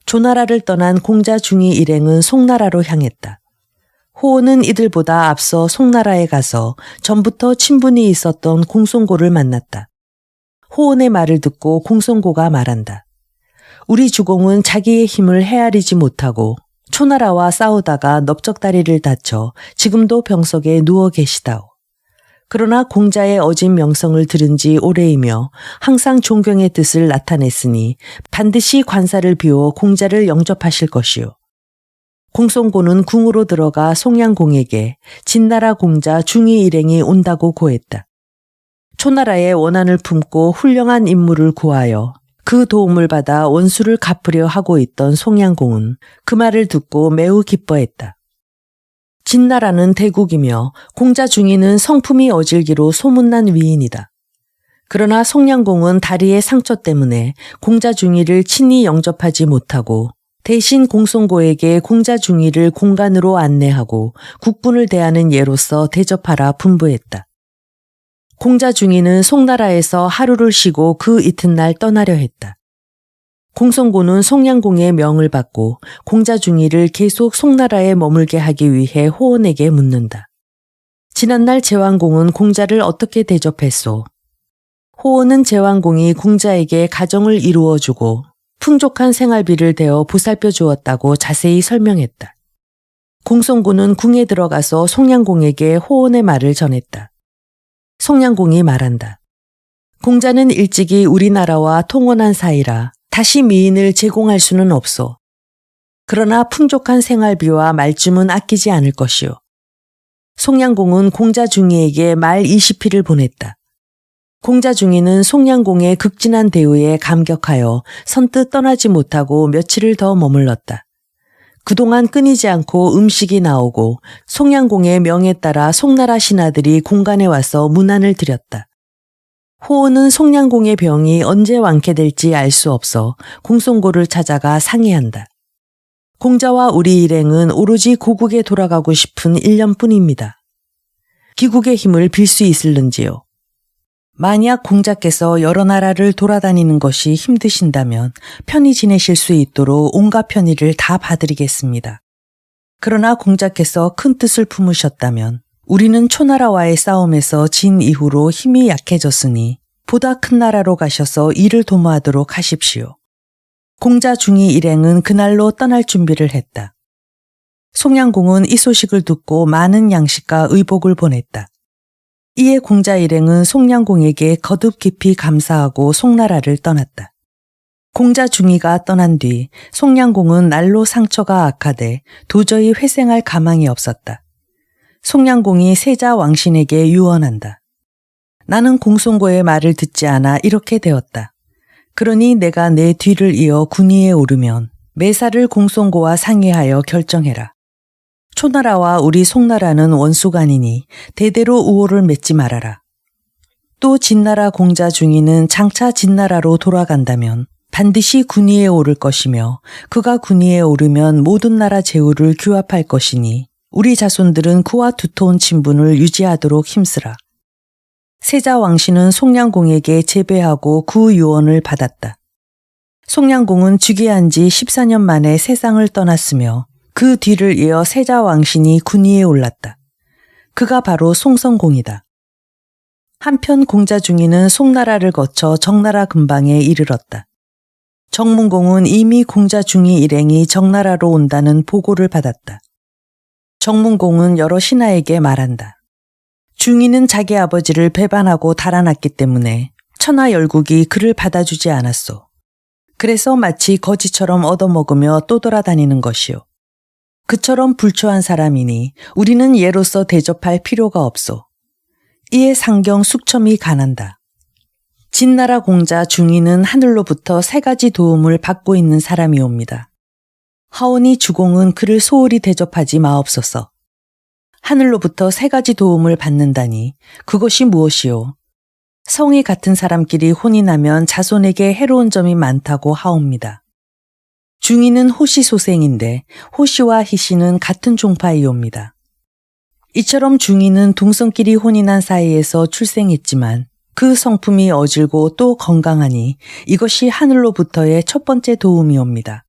조나라를 떠난 공자 중이 일행은 송나라로 향했다. 호원은 이들보다 앞서 송나라에 가서 전부터 친분이 있었던 공손고를 만났다. 호원의 말을 듣고 공손고가 말한다. 우리 주공은 자기의 힘을 헤아리지 못하고 초나라와 싸우다가 넓적다리를 다쳐 지금도 병석에 누워 계시다오. 그러나 공자의 어진 명성을 들은 지 오래이며 항상 존경의 뜻을 나타냈으니 반드시 관사를 비워 공자를 영접하실 것이오. 공손고는 궁으로 들어가 송양공에게 진나라 공자 중이 일행이 온다고 고했다. 초나라의 원한을 품고 훌륭한 인물을 구하여 그 도움을 받아 원수를 갚으려 하고 있던 송양공은 그 말을 듣고 매우 기뻐했다. 진나라는 대국이며 공자 중이는 성품이 어질기로 소문난 위인이다. 그러나 송양공은 다리의 상처 때문에 공자 중이를 친히 영접하지 못하고 대신 공손고에게 공자 중이를 공간으로 안내하고 국군을 대하는 예로서 대접하라 분부했다. 공자 중이는 송나라에서 하루를 쉬고 그 이튿날 떠나려 했다. 공성고는 송량공의 명을 받고 공자 중이를 계속 송나라에 머물게 하기 위해 호원에게 묻는다. 지난날 제왕공은 공자를 어떻게 대접했소? 호원은 제왕공이 공자에게 가정을 이루어주고 풍족한 생활비를 대어 보살펴 주었다고 자세히 설명했다. 공성고는 궁에 들어가서 송량공에게 호원의 말을 전했다. 송량공이 말한다. 공자는 일찍이 우리나라와 통혼한 사이라 다시 미인을 제공할 수는 없소. 그러나 풍족한 생활비와 말쯤은 아끼지 않을 것이오. 송량공은 공자 중이에게 말 20피를 보냈다. 공자 중이는 송량공의 극진한 대우에 감격하여 선뜻 떠나지 못하고 며칠을 더 머물렀다. 그동안 끊이지 않고 음식이 나오고 송량공의 명에 따라 송나라 신하들이 공간에 와서 문안을 드렸다. 호원은 송량공의 병이 언제 완쾌될지 알 수 없어 공성고를 찾아가 상의한다. 공자와 우리 일행은 오로지 고국에 돌아가고 싶은 1년뿐입니다. 기국의 힘을 빌 수 있을는지요? 만약 공자께서 여러 나라를 돌아다니는 것이 힘드신다면 편히 지내실 수 있도록 온갖 편의를 다 봐드리겠습니다. 그러나 공자께서 큰 뜻을 품으셨다면 우리는 초나라와의 싸움에서 진 이후로 힘이 약해졌으니 보다 큰 나라로 가셔서 일을 도모하도록 하십시오. 공자 중이 일행은 그날로 떠날 준비를 했다. 송량공은 이 소식을 듣고 많은 양식과 의복을 보냈다. 이에 공자 일행은 송량공에게 거듭 깊이 감사하고 송나라를 떠났다. 공자 중이가 떠난 뒤 송량공은 날로 상처가 악화돼 도저히 회생할 가망이 없었다. 송량공이 세자 왕신에게 유언한다. 나는 공성고의 말을 듣지 않아 이렇게 되었다. 그러니 내가 내 뒤를 이어 군위에 오르면 매사를 공성고와 상의하여 결정해라. 초나라와 우리 송나라는 원수간이니 대대로 우호를 맺지 말아라. 또 진나라 공자 중이는 장차 진나라로 돌아간다면 반드시 군위에 오를 것이며 그가 군위에 오르면 모든 나라 제후를 규합할 것이니 우리 자손들은 그와 두터운 친분을 유지하도록 힘쓰라. 세자 왕씨는 송량공에게 제배하고 그 유언을 받았다. 송량공은 즉위한 지 14년 만에 세상을 떠났으며 그 뒤를 이어 세자 왕신이 군위에 올랐다. 그가 바로 송성공이다. 한편 공자 중이는 송나라를 거쳐 정나라 근방에 이르렀다. 정문공은 이미 공자 중이 일행이 정나라로 온다는 보고를 받았다. 정문공은 여러 신하에게 말한다. 중이는 자기 아버지를 배반하고 달아났기 때문에 천하 열국이 그를 받아주지 않았소. 그래서 마치 거지처럼 얻어먹으며 떠돌아다니는 것이오. 그처럼 불초한 사람이니 우리는 예로서 대접할 필요가 없소. 이에 상경 숙첨이 가난다. 진나라 공자 중이는 하늘로부터 3가지 도움을 받고 있는 사람이옵니다. 하오니 주공은 그를 소홀히 대접하지 마옵소서. 하늘로부터 3가지 도움을 받는다니 그것이 무엇이오? 성이 같은 사람끼리 혼이 나면 자손에게 해로운 점이 많다고 하옵니다. 중이는 호시 소생인데 호시와 희시는 같은 종파이옵니다. 이처럼 중이는 동성끼리 혼이 난 사이에서 출생했지만 그 성품이 어질고 또 건강하니 이것이 하늘로부터의 첫 번째 도움이옵니다.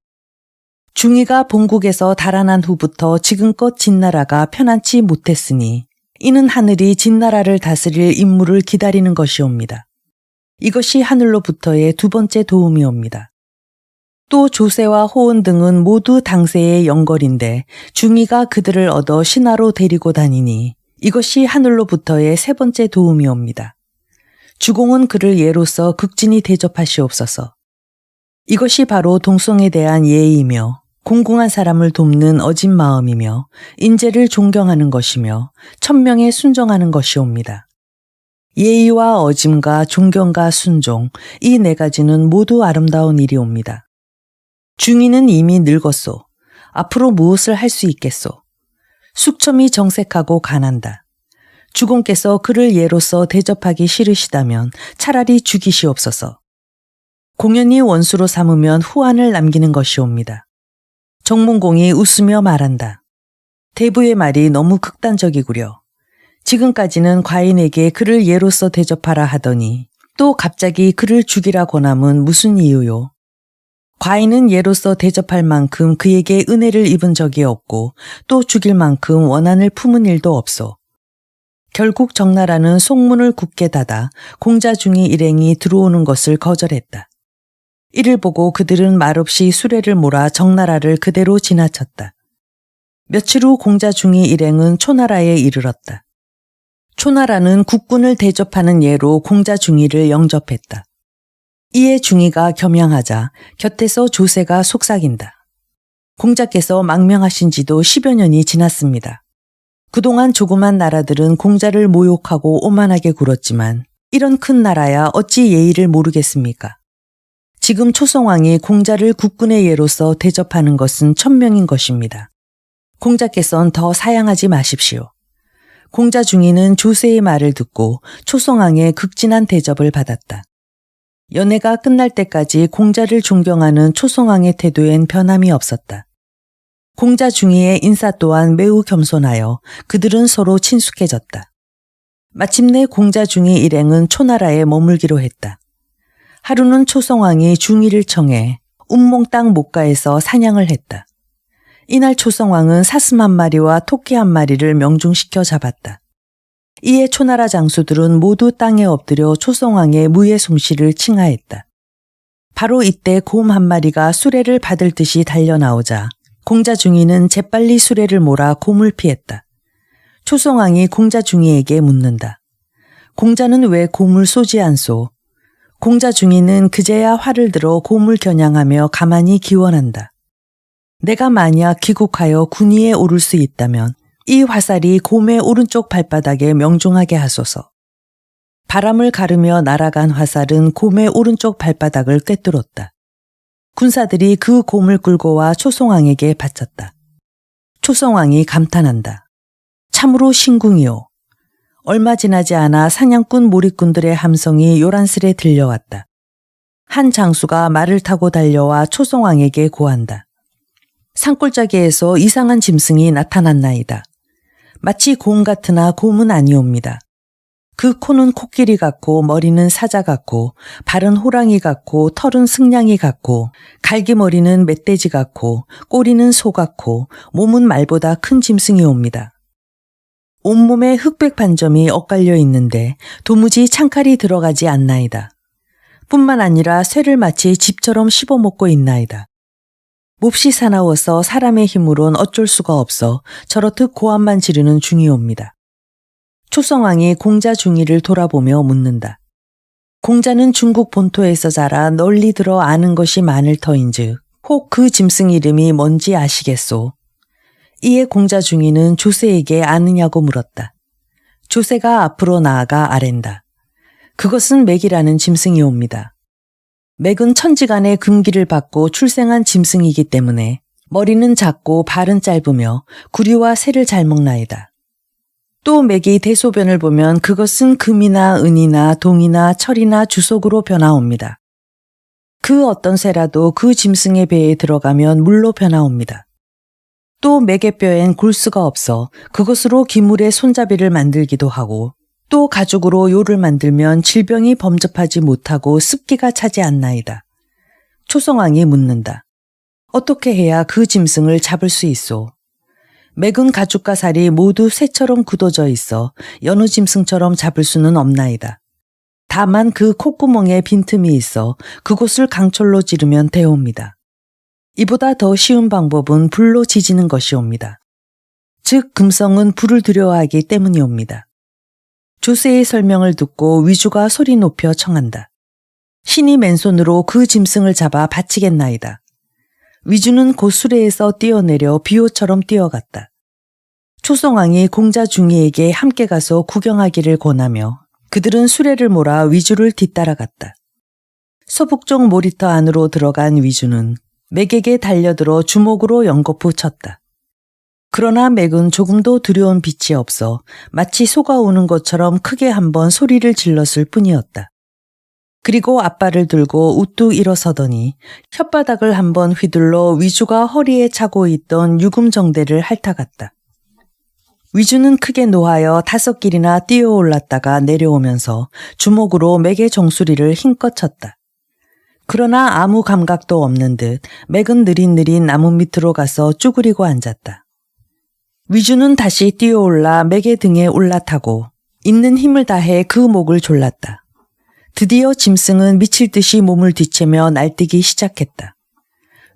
중이가 본국에서 달아난 후부터 지금껏 진나라가 편안치 못했으니 이는 하늘이 진나라를 다스릴 인물을 기다리는 것이옵니다. 이것이 하늘로부터의 2번째 도움이옵니다. 또 조세와 호은 등은 모두 당세의 영걸인데 중이가 그들을 얻어 신하로 데리고 다니니 이것이 하늘로부터의 3번째 도움이옵니다. 주공은 그를 예로서 극진히 대접하시옵소서. 이것이 바로 동성에 대한 예의이며 공공한 사람을 돕는 어진 마음이며 인재를 존경하는 것이며 천명에 순종하는 것이옵니다. 예의와 어짐과 존경과 순종, 이 4가지는 모두 아름다운 일이옵니다. 중이는 이미 늙었소. 앞으로 무엇을 할 수 있겠소. 숙첨이 정색하고 간한다. 주공께서 그를 예로서 대접하기 싫으시다면 차라리 죽이시옵소서. 공연히 원수로 삼으면 후환을 남기는 것이옵니다. 정문공이 웃으며 말한다. 대부의 말이 너무 극단적이구려. 지금까지는 과인에게 그를 예로서 대접하라 하더니 또 갑자기 그를 죽이라 권함은 무슨 이유요? 과인은 얘로서 대접할 만큼 그에게 은혜를 입은 적이 없고 또 죽일 만큼 원한을 품은 일도 없어. 결국 정나라는 속문을 굳게 닫아 공자 중의 일행이 들어오는 것을 거절했다. 이를 보고 그들은 말없이 수레를 몰아 정나라를 그대로 지나쳤다. 며칠 후 공자 중의 일행은 초나라에 이르렀다. 초나라는 국군을 대접하는 예로 공자 중의를 영접했다. 이에 중의가 겸양하자 곁에서 조세가 속삭인다. 공자께서 망명하신 지도 10여 년이 지났습니다. 그동안 조그만 나라들은 공자를 모욕하고 오만하게 굴었지만 이런 큰 나라야 어찌 예의를 모르겠습니까? 지금 초성왕이 공자를 국군의 예로서 대접하는 것은 천명인 것입니다. 공자께서는 더 사양하지 마십시오. 공자 중의는 조세의 말을 듣고 초성왕의 극진한 대접을 받았다. 연회가 끝날 때까지 공자를 존경하는 초성왕의 태도엔 변함이 없었다. 공자 중의의 인사 또한 매우 겸손하여 그들은 서로 친숙해졌다. 마침내 공자 중의 일행은 초나라에 머물기로 했다. 하루는 초성왕이 중의를 청해 운몽 땅 목가에서 사냥을 했다. 이날 초성왕은 사슴 한 마리와 토끼 한 마리를 명중시켜 잡았다. 이에 초나라 장수들은 모두 땅에 엎드려 초성왕의 무예 솜씨를 칭하했다. 바로 이때 곰 한 마리가 수레를 받을 듯이 달려나오자 공자 중의는 재빨리 수레를 몰아 곰을 피했다. 초성왕이 공자 중의에게 묻는다. 공자는 왜 곰을 쏘지 않소? 공자 중의는 그제야 활을 들어 곰을 겨냥하며 가만히 기원한다. 내가 만약 귀국하여 군위에 오를 수 있다면 이 화살이 곰의 오른쪽 발바닥에 명중하게 하소서. 바람을 가르며 날아간 화살은 곰의 오른쪽 발바닥을 꿰뚫었다. 군사들이 그 곰을 끌고 와 초성왕에게 바쳤다. 초성왕이 감탄한다. 참으로 신궁이요. 얼마 지나지 않아 사냥꾼 몰입꾼들의 함성이 요란스레 들려왔다. 한 장수가 말을 타고 달려와 초성왕에게 고한다. 산골짜기에서 이상한 짐승이 나타났나이다. 마치 곰 같으나 곰은 아니옵니다. 그 코는 코끼리 같고 머리는 사자 같고 발은 호랑이 같고 털은 승냥이 같고 갈기머리는 멧돼지 같고 꼬리는 소 같고 몸은 말보다 큰 짐승이옵니다. 온몸에 흑백 반점이 엇갈려 있는데 도무지 창칼이 들어가지 않나이다. 뿐만 아니라 쇠를 마치 집처럼 씹어먹고 있나이다. 몹시 사나워서 사람의 힘으론 어쩔 수가 없어 저렇듯 고함만 지르는 중이옵니다. 초성왕이 공자 중의를 돌아보며 묻는다. 공자는 중국 본토에서 자라 널리 들어 아는 것이 많을 터인즉 혹 그 짐승 이름이 뭔지 아시겠소? 이에 공자 중의는 조세에게 아느냐고 물었다. 조세가 앞으로 나아가 아랜다. 그것은 맥이라는 짐승이옵니다. 맥은 천지간의 금기를 받고 출생한 짐승이기 때문에 머리는 작고 발은 짧으며 구리와 새를 잘 먹나이다. 또 맥이 대소변을 보면 그것은 금이나 은이나 동이나 철이나 주석으로 변화옵니다. 그 어떤 새라도 그 짐승의 배에 들어가면 물로 변화옵니다. 또 맥의 뼈엔 골수가 없어 그것으로 기물의 손잡이를 만들기도 하고 또 가죽으로 요를 만들면 질병이 범접하지 못하고 습기가 차지 않나이다. 초성왕이 묻는다. 어떻게 해야 그 짐승을 잡을 수 있소? 맥은 가죽과 살이 모두 쇠처럼 굳어져 있어 여느 짐승처럼 잡을 수는 없나이다. 다만 그 콧구멍에 빈틈이 있어 그곳을 강철로 찌르면 되옵니다. 이보다 더 쉬운 방법은 불로 지지는 것이옵니다. 즉 금성은 불을 두려워하기 때문이옵니다. 조세의 설명을 듣고 위주가 소리 높여 청한다. 신이 맨손으로 그 짐승을 잡아 바치겠나이다. 위주는 곧 수레에서 뛰어내려 비호처럼 뛰어갔다. 초성왕이 공자 중의에게 함께 가서 구경하기를 권하며 그들은 수레를 몰아 위주를 뒤따라갔다. 서북쪽 모리터 안으로 들어간 위주는 맥에게 달려들어 주먹으로 연거푸 쳤다. 그러나 맥은 조금도 두려운 빛이 없어 마치 소가 우는 것처럼 크게 한번 소리를 질렀을 뿐이었다. 그리고 앞발을 들고 우뚝 일어서더니 혓바닥을 한번 휘둘러 위주가 허리에 차고 있던 유금정대를 핥아갔다. 위주는 크게 노하여 5길이나 뛰어올랐다가 내려오면서 주먹으로 맥의 정수리를 힘껏 쳤다. 그러나 아무 감각도 없는 듯 맥은 느릿느릿 나무 밑으로 가서 쭈그리고 앉았다. 위주는 다시 뛰어올라 맥의 등에 올라타고 있는 힘을 다해 그 목을 졸랐다. 드디어 짐승은 미칠 듯이 몸을 뒤채며 날뛰기 시작했다.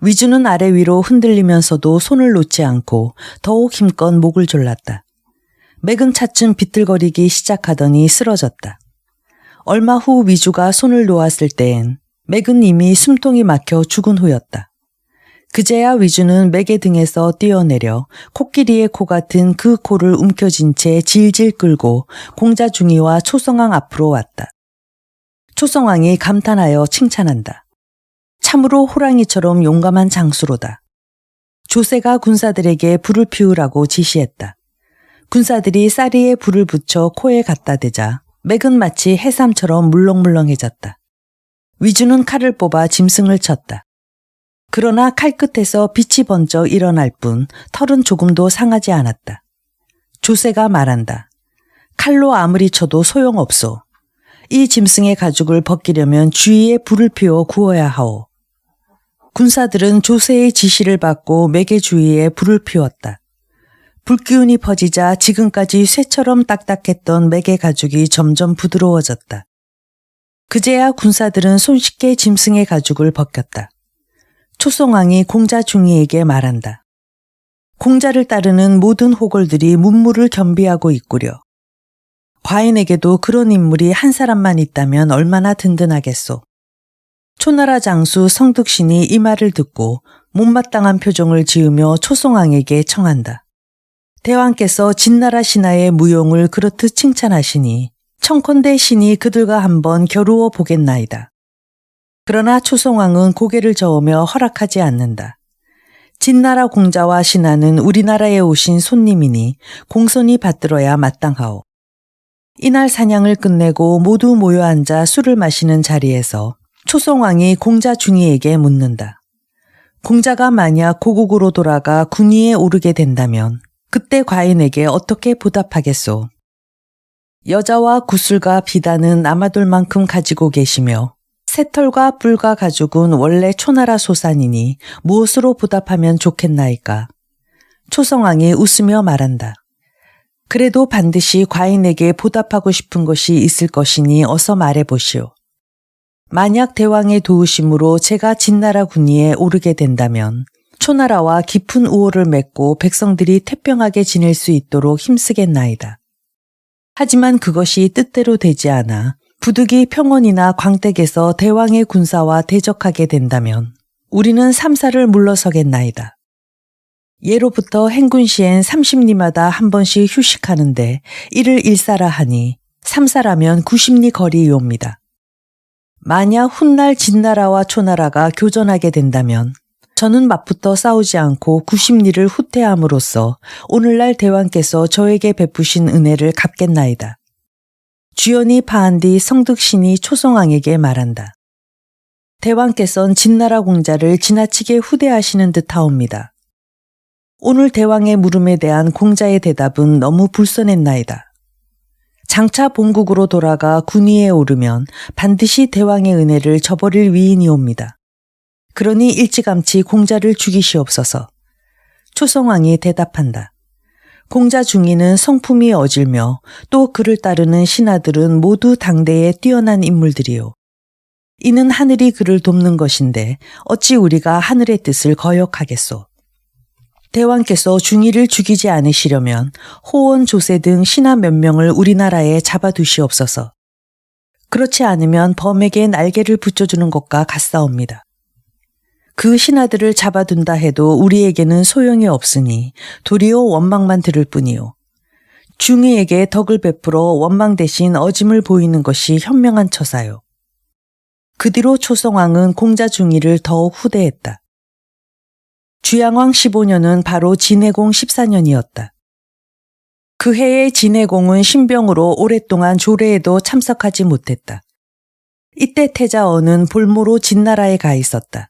위주는 아래 위로 흔들리면서도 손을 놓지 않고 더욱 힘껏 목을 졸랐다. 맥은 차츰 비틀거리기 시작하더니 쓰러졌다. 얼마 후 위주가 손을 놓았을 때엔 맥은 이미 숨통이 막혀 죽은 후였다. 그제야 위주는 맥의 등에서 뛰어내려 코끼리의 코 같은 그 코를 움켜쥔 채 질질 끌고 공자 중이와 초성왕 앞으로 왔다. 초성왕이 감탄하여 칭찬한다. 참으로 호랑이처럼 용감한 장수로다. 조세가 군사들에게 불을 피우라고 지시했다. 군사들이 쌀이에 불을 붙여 코에 갖다 대자 맥은 마치 해삼처럼 물렁물렁해졌다. 위주는 칼을 뽑아 짐승을 쳤다. 그러나 칼끝에서 빛이 번쩍 일어날 뿐 털은 조금도 상하지 않았다. 조세가 말한다. 칼로 아무리 쳐도 소용없소. 이 짐승의 가죽을 벗기려면 주위에 불을 피워 구워야 하오. 군사들은 조세의 지시를 받고 맥의 주위에 불을 피웠다. 불기운이 퍼지자 지금까지 쇠처럼 딱딱했던 맥의 가죽이 점점 부드러워졌다. 그제야 군사들은 손쉽게 짐승의 가죽을 벗겼다. 초성왕이 공자 중이에게 말한다. 공자를 따르는 모든 호걸들이 문무를 겸비하고 있구려. 과인에게도 그런 인물이 한 사람만 있다면 얼마나 든든하겠소. 초나라 장수 성득신이 이 말을 듣고 못마땅한 표정을 지으며 초성왕에게 청한다. 대왕께서 진나라 신하의 무용을 그렇듯 칭찬하시니 청컨대 신이 그들과 한번 겨루어 보겠나이다. 그러나 초성왕은 고개를 저으며 허락하지 않는다. 진나라 공자와 신하는 우리나라에 오신 손님이니 공손히 받들어야 마땅하오. 이날 사냥을 끝내고 모두 모여 앉아 술을 마시는 자리에서 초성왕이 공자 중이에게 묻는다. 공자가 만약 고국으로 돌아가 군위에 오르게 된다면 그때 과인에게 어떻게 보답하겠소? 여자와 구슬과 비단은 남아돌만큼 가지고 계시며 새털과 뿔과 가죽은 원래 초나라 소산이니 무엇으로 보답하면 좋겠나이까? 초성왕이 웃으며 말한다. 그래도 반드시 과인에게 보답하고 싶은 것이 있을 것이니 어서 말해보시오. 만약 대왕의 도우심으로 제가 진나라 군위에 오르게 된다면 초나라와 깊은 우호를 맺고 백성들이 태평하게 지낼 수 있도록 힘쓰겠나이다. 하지만 그것이 뜻대로 되지 않아 부득이 평원이나 광택에서 대왕의 군사와 대적하게 된다면 우리는 삼사를 물러서겠나이다. 예로부터 행군시엔 30리마다 한 번씩 휴식하는데 이를 일사라 하니 3사라면 90리 거리이옵니다. 만약 훗날 진나라와 초나라가 교전하게 된다면 저는 맞붙어 싸우지 않고 90리를 후퇴함으로써 오늘날 대왕께서 저에게 베푸신 은혜를 갚겠나이다. 주연이 파한 뒤 성득신이 초성왕에게 말한다. 대왕께선 진나라 공자를 지나치게 후대하시는 듯하옵니다. 오늘 대왕의 물음에 대한 공자의 대답은 너무 불선했나이다. 장차 본국으로 돌아가 군위에 오르면 반드시 대왕의 은혜를 저버릴 위인이옵니다. 그러니 일찌감치 공자를 죽이시옵소서. 초성왕이 대답한다. 공자 중이는 성품이 어질며 또 그를 따르는 신하들은 모두 당대에 뛰어난 인물들이요. 이는 하늘이 그를 돕는 것인데 어찌 우리가 하늘의 뜻을 거역하겠소. 대왕께서 중이를 죽이지 않으시려면 호원, 조세 등 신하 몇 명을 우리나라에 잡아두시옵소서. 그렇지 않으면 범에게 날개를 붙여주는 것과 같사옵니다. 그 신하들을 잡아둔다 해도 우리에게는 소용이 없으니 도리어 원망만 들을 뿐이요. 중이에게 덕을 베풀어 원망 대신 어짐을 보이는 것이 현명한 처사요. 그 뒤로 초성왕은 공자 중이를 더욱 후대했다. 주양왕 15년은 바로 진해공 14년이었다. 그 해의 진해공은 신병으로 오랫동안 조례에도 참석하지 못했다. 이때 태자어는 볼모로 진나라에 가 있었다.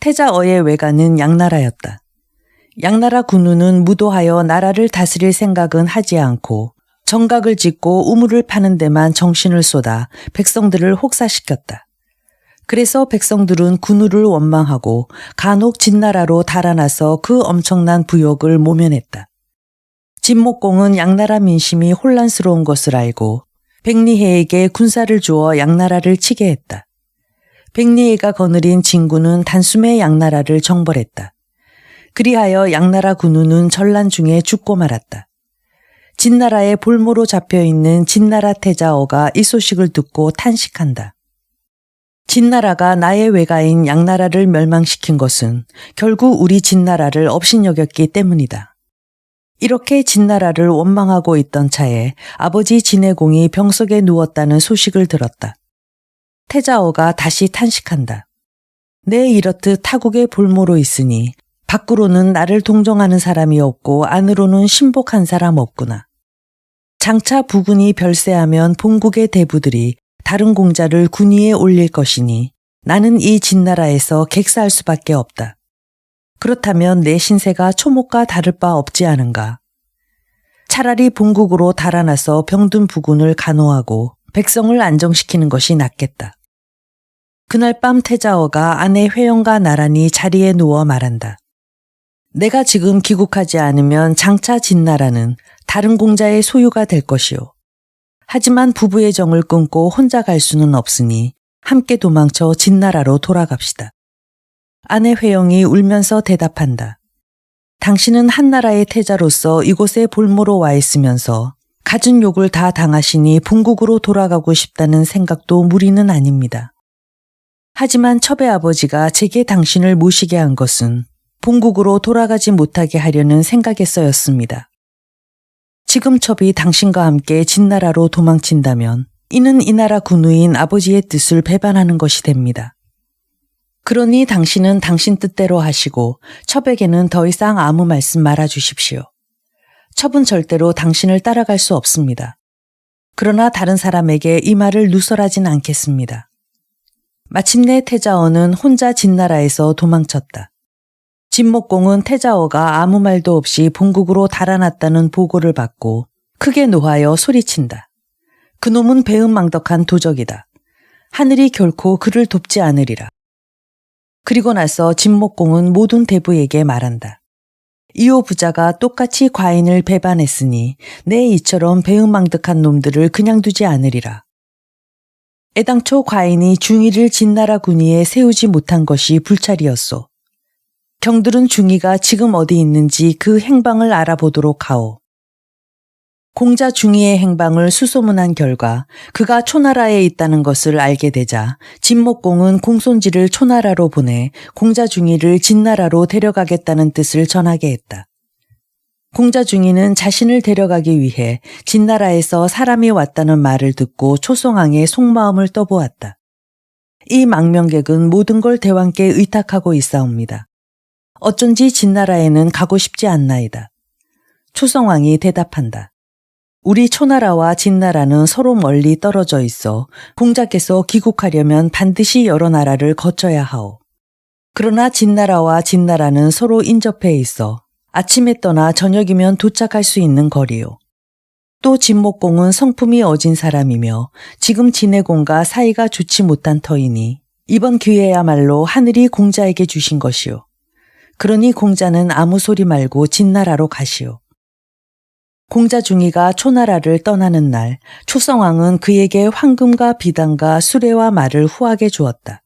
태자어의 외가는 양나라였다. 양나라 군우는 무도하여 나라를 다스릴 생각은 하지 않고 정각을 짓고 우물을 파는 데만 정신을 쏟아 백성들을 혹사시켰다. 그래서 백성들은 군우를 원망하고 간혹 진나라로 달아나서 그 엄청난 부역을 모면했다. 진목공은 양나라 민심이 혼란스러운 것을 알고 백리해에게 군사를 주어 양나라를 치게 했다. 백리해가 거느린 진군은 단숨에 양나라를 정벌했다. 그리하여 양나라 군우는 전란 중에 죽고 말았다. 진나라의 볼모로 잡혀있는 진나라 태자어가 이 소식을 듣고 탄식한다. 진나라가 나의 외가인 양나라를 멸망시킨 것은 결국 우리 진나라를 업신여겼기 때문이다. 이렇게 진나라를 원망하고 있던 차에 아버지 진해공이 병석에 누웠다는 소식을 들었다. 태자어가 다시 탄식한다. 내 이렇듯 타국의 볼모로 있으니 밖으로는 나를 동정하는 사람이 없고 안으로는 신복한 사람 없구나. 장차 부군이 별세하면 본국의 대부들이 다른 공자를 군위에 올릴 것이니 나는 이 진나라에서 객사할 수밖에 없다. 그렇다면 내 신세가 초목과 다를 바 없지 않은가. 차라리 본국으로 달아나서 병든 부군을 간호하고 백성을 안정시키는 것이 낫겠다. 그날 밤 태자어가 아내 회영과 나란히 자리에 누워 말한다. 내가 지금 귀국하지 않으면 장차 진나라는 다른 공자의 소유가 될 것이오. 하지만 부부의 정을 끊고 혼자 갈 수는 없으니 함께 도망쳐 진나라로 돌아갑시다. 아내 회영이 울면서 대답한다. 당신은 한나라의 태자로서 이곳에 볼모로 와 있으면서 갖은 욕을 다 당하시니 본국으로 돌아가고 싶다는 생각도 무리는 아닙니다. 하지만 첩의 아버지가 제게 당신을 모시게 한 것은 본국으로 돌아가지 못하게 하려는 생각에서였습니다. 지금 첩이 당신과 함께 진나라로 도망친다면 이는 이 나라 군우인 아버지의 뜻을 배반하는 것이 됩니다. 그러니 당신은 당신 뜻대로 하시고 첩에게는 더 이상 아무 말씀 말아주십시오. 첩은 절대로 당신을 따라갈 수 없습니다. 그러나 다른 사람에게 이 말을 누설하진 않겠습니다. 마침내 태자어는 혼자 진나라에서 도망쳤다. 진목공은 태자어가 아무 말도 없이 본국으로 달아났다는 보고를 받고 크게 노하여 소리친다. 그놈은 배은망덕한 도적이다. 하늘이 결코 그를 돕지 않으리라. 그리고 나서 진목공은 모든 대부에게 말한다. 이호 부자가 똑같이 과인을 배반했으니 내 이처럼 배은망덕한 놈들을 그냥 두지 않으리라. 애당초 과인이 중의를 진나라 군위에 세우지 못한 것이 불찰이었소. 경들은 중의가 지금 어디 있는지 그 행방을 알아보도록 하오. 공자 중의의 행방을 수소문한 결과 그가 초나라에 있다는 것을 알게 되자 진목공은 공손지를 초나라로 보내 공자 중의를 진나라로 데려가겠다는 뜻을 전하게 했다. 공자 중의는 자신을 데려가기 위해 진나라에서 사람이 왔다는 말을 듣고 초성왕의 속마음을 떠보았다. 이 망명객은 모든 걸 대왕께 의탁하고 있사옵니다. 어쩐지 진나라에는 가고 싶지 않나이다. 초성왕이 대답한다. 우리 초나라와 진나라는 서로 멀리 떨어져 있어 공자께서 귀국하려면 반드시 여러 나라를 거쳐야 하오. 그러나 진나라와 진나라는 서로 인접해 있어 아침에 떠나 저녁이면 도착할 수 있는 거리요. 또 진목공은 성품이 어진 사람이며 지금 진해공과 사이가 좋지 못한 터이니 이번 기회야말로 하늘이 공자에게 주신 것이요. 그러니 공자는 아무 소리 말고 진나라로 가시오. 공자 중의가 초나라를 떠나는 날 초성왕은 그에게 황금과 비단과 수레와 말을 후하게 주었다.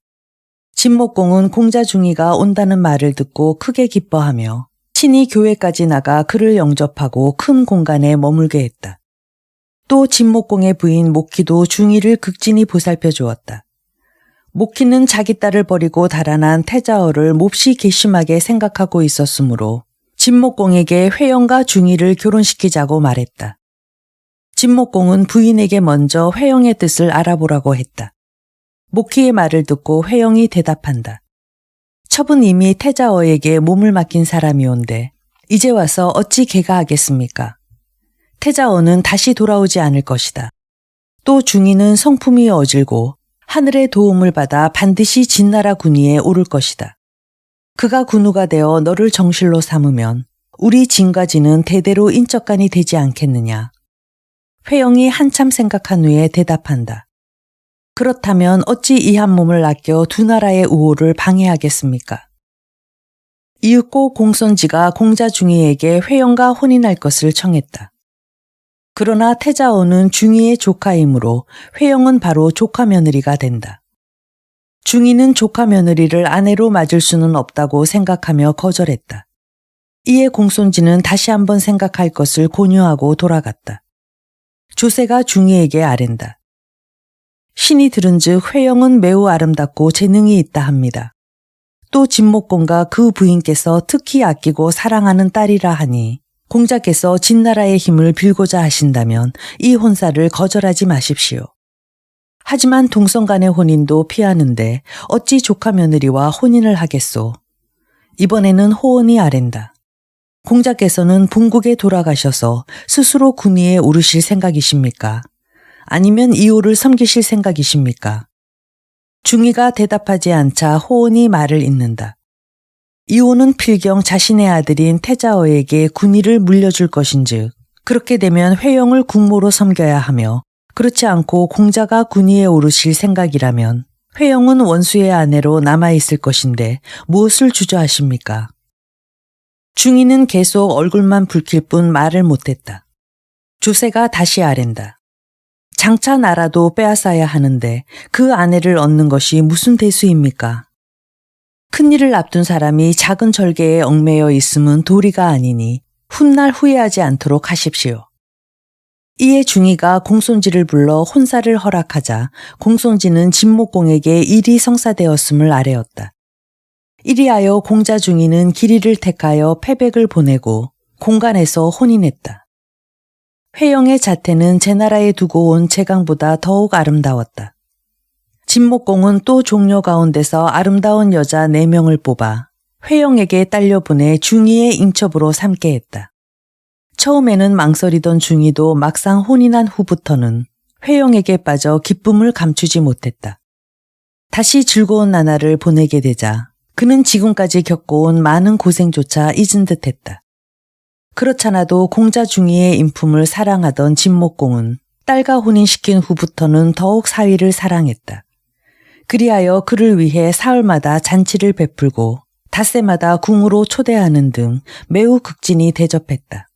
진목공은 공자 중의가 온다는 말을 듣고 크게 기뻐하며 친히 교회까지 나가 그를 영접하고 큰 공간에 머물게 했다. 또 진목공의 부인 목희도 중의를 극진히 보살펴 주었다. 목희는 자기 딸을 버리고 달아난 태자어를 몹시 괘씸하게 생각하고 있었으므로 진목공에게 회영과 중의를 결혼시키자고 말했다. 진목공은 부인에게 먼저 회영의 뜻을 알아보라고 했다. 목희의 말을 듣고 회영이 대답한다. 첩은 이미 태자어에게 몸을 맡긴 사람이온데 이제 와서 어찌 개가 하겠습니까? 태자어는 다시 돌아오지 않을 것이다. 또 중의는 성품이 어질고 하늘의 도움을 받아 반드시 진나라 군위에 오를 것이다. 그가 군우가 되어 너를 정실로 삼으면 우리 진과진은 대대로 인척간이 되지 않겠느냐. 회영이 한참 생각한 후에 대답한다. 그렇다면 어찌 이 한 몸을 아껴 두 나라의 우호를 방해하겠습니까? 이윽고 공손지가 공자 중이에게 회영과 혼인할 것을 청했다. 그러나 태자어는 중이의 조카이므로 회영은 바로 조카 며느리가 된다. 중이는 조카 며느리를 아내로 맞을 수는 없다고 생각하며 거절했다. 이에 공손지는 다시 한번 생각할 것을 고뇌하고 돌아갔다. 조세가 중이에게 아랜다. 신이 들은즉 회영은 매우 아름답고 재능이 있다 합니다. 또 진목공과 그 부인께서 특히 아끼고 사랑하는 딸이라 하니 공자께서 진나라의 힘을 빌고자 하신다면 이 혼사를 거절하지 마십시오. 하지만 동성 간의 혼인도 피하는데 어찌 조카 며느리와 혼인을 하겠소. 이번에는 호언이 아랜다. 공자께서는 본국에 돌아가셔서 스스로 군위에 오르실 생각이십니까? 아니면 이호를 섬기실 생각이십니까? 중이가 대답하지 않자 호언이 말을 잇는다. 이호는 필경 자신의 아들인 태자어에게 군위를 물려줄 것인즉 그렇게 되면 회영을 국모로 섬겨야 하며 그렇지 않고 공자가 군위에 오르실 생각이라면 회영은 원수의 아내로 남아있을 것인데 무엇을 주저하십니까? 중이는 계속 얼굴만 붉힐 뿐 말을 못했다. 조세가 다시 아랜다. 장차 나라도 빼앗아야 하는데 그 아내를 얻는 것이 무슨 대수입니까? 큰일을 앞둔 사람이 작은 절개에 얽매여 있음은 도리가 아니니 훗날 후회하지 않도록 하십시오. 이에 중이가 공손지를 불러 혼사를 허락하자 공손지는 진목공에게 일이 성사되었음을 아뢰었다. 이리하여 공자 중이는 길이를 택하여 패백을 보내고 공간에서 혼인했다. 회영의 자태는 제 나라에 두고 온 제강보다 더욱 아름다웠다. 진목공은 또 종려 가운데서 아름다운 여자 4명을 뽑아 회영에게 딸려보내 중이의 인첩으로 삼게 했다. 처음에는 망설이던 중이도 막상 혼인한 후부터는 회영에게 빠져 기쁨을 감추지 못했다. 다시 즐거운 나날을 보내게 되자 그는 지금까지 겪어온 많은 고생조차 잊은 듯했다. 그렇잖아도 공자 중이의 인품을 사랑하던 진목공은 딸과 혼인시킨 후부터는 더욱 사위를 사랑했다. 그리하여 그를 위해 사흘마다 잔치를 베풀고 닷새마다 궁으로 초대하는 등 매우 극진히 대접했다.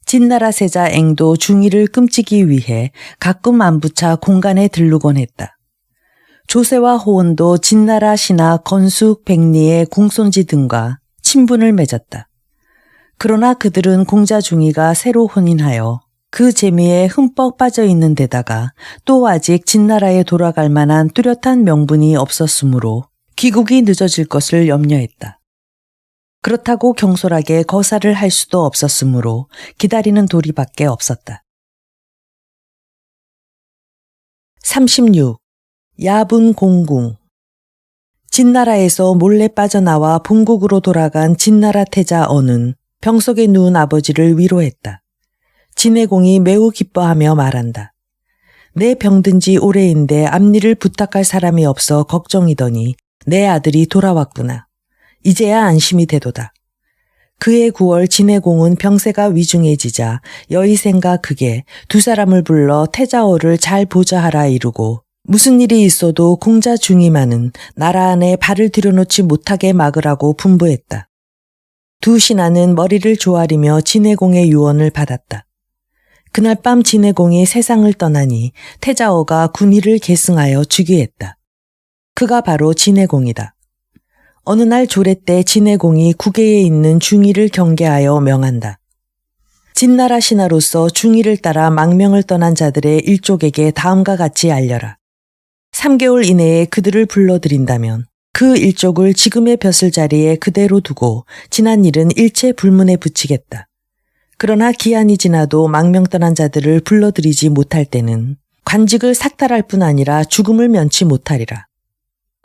진나라 세자 앵도 중이를 끔찍이 위해 가끔 안부차 공간에 들르곤 했다. 조세와 호언도 진나라 신하 건숙, 백리의 궁손지 등과 친분을 맺었다. 그러나 그들은 공자 중이가 새로 혼인하여 그 재미에 흠뻑 빠져 있는 데다가 또 아직 진나라에 돌아갈 만한 뚜렷한 명분이 없었으므로 귀국이 늦어질 것을 염려했다. 그렇다고 경솔하게 거사를 할 수도 없었으므로 기다리는 도리밖에 없었다. 36. 야분 공궁. 진나라에서 몰래 빠져나와 본국으로 돌아간 진나라 태자어는 병석에 누운 아버지를 위로했다. 진해공이 매우 기뻐하며 말한다. 내 병든 지 오래인데 앞일을 부탁할 사람이 없어 걱정이더니 내 아들이 돌아왔구나. 이제야 안심이 되도다. 그해 9월 진해공은 병세가 위중해지자 여의생과 극에 두 사람을 불러 태자어를 잘 보좌하라 이루고 무슨 일이 있어도 공자 중이만은 나라 안에 발을 들여놓지 못하게 막으라고 분부했다. 두 신하는 머리를 조아리며 진해공의 유언을 받았다. 그날 밤 진해공이 세상을 떠나니 태자어가 군의를 계승하여 즉위했다. 그가 바로 진해공이다. 어느 날 조례 때 진해공이 국외에 있는 중의를 경계하여 명한다. 진나라 신하로서 중의를 따라 망명을 떠난 자들의 일족에게 다음과 같이 알려라. 3개월 이내에 그들을 불러들인다면 그 일족을 지금의 벼슬 자리에 그대로 두고 지난 일은 일체 불문에 붙이겠다. 그러나 기한이 지나도 망명 떠난 자들을 불러들이지 못할 때는 관직을 삭탈할 뿐 아니라 죽음을 면치 못하리라.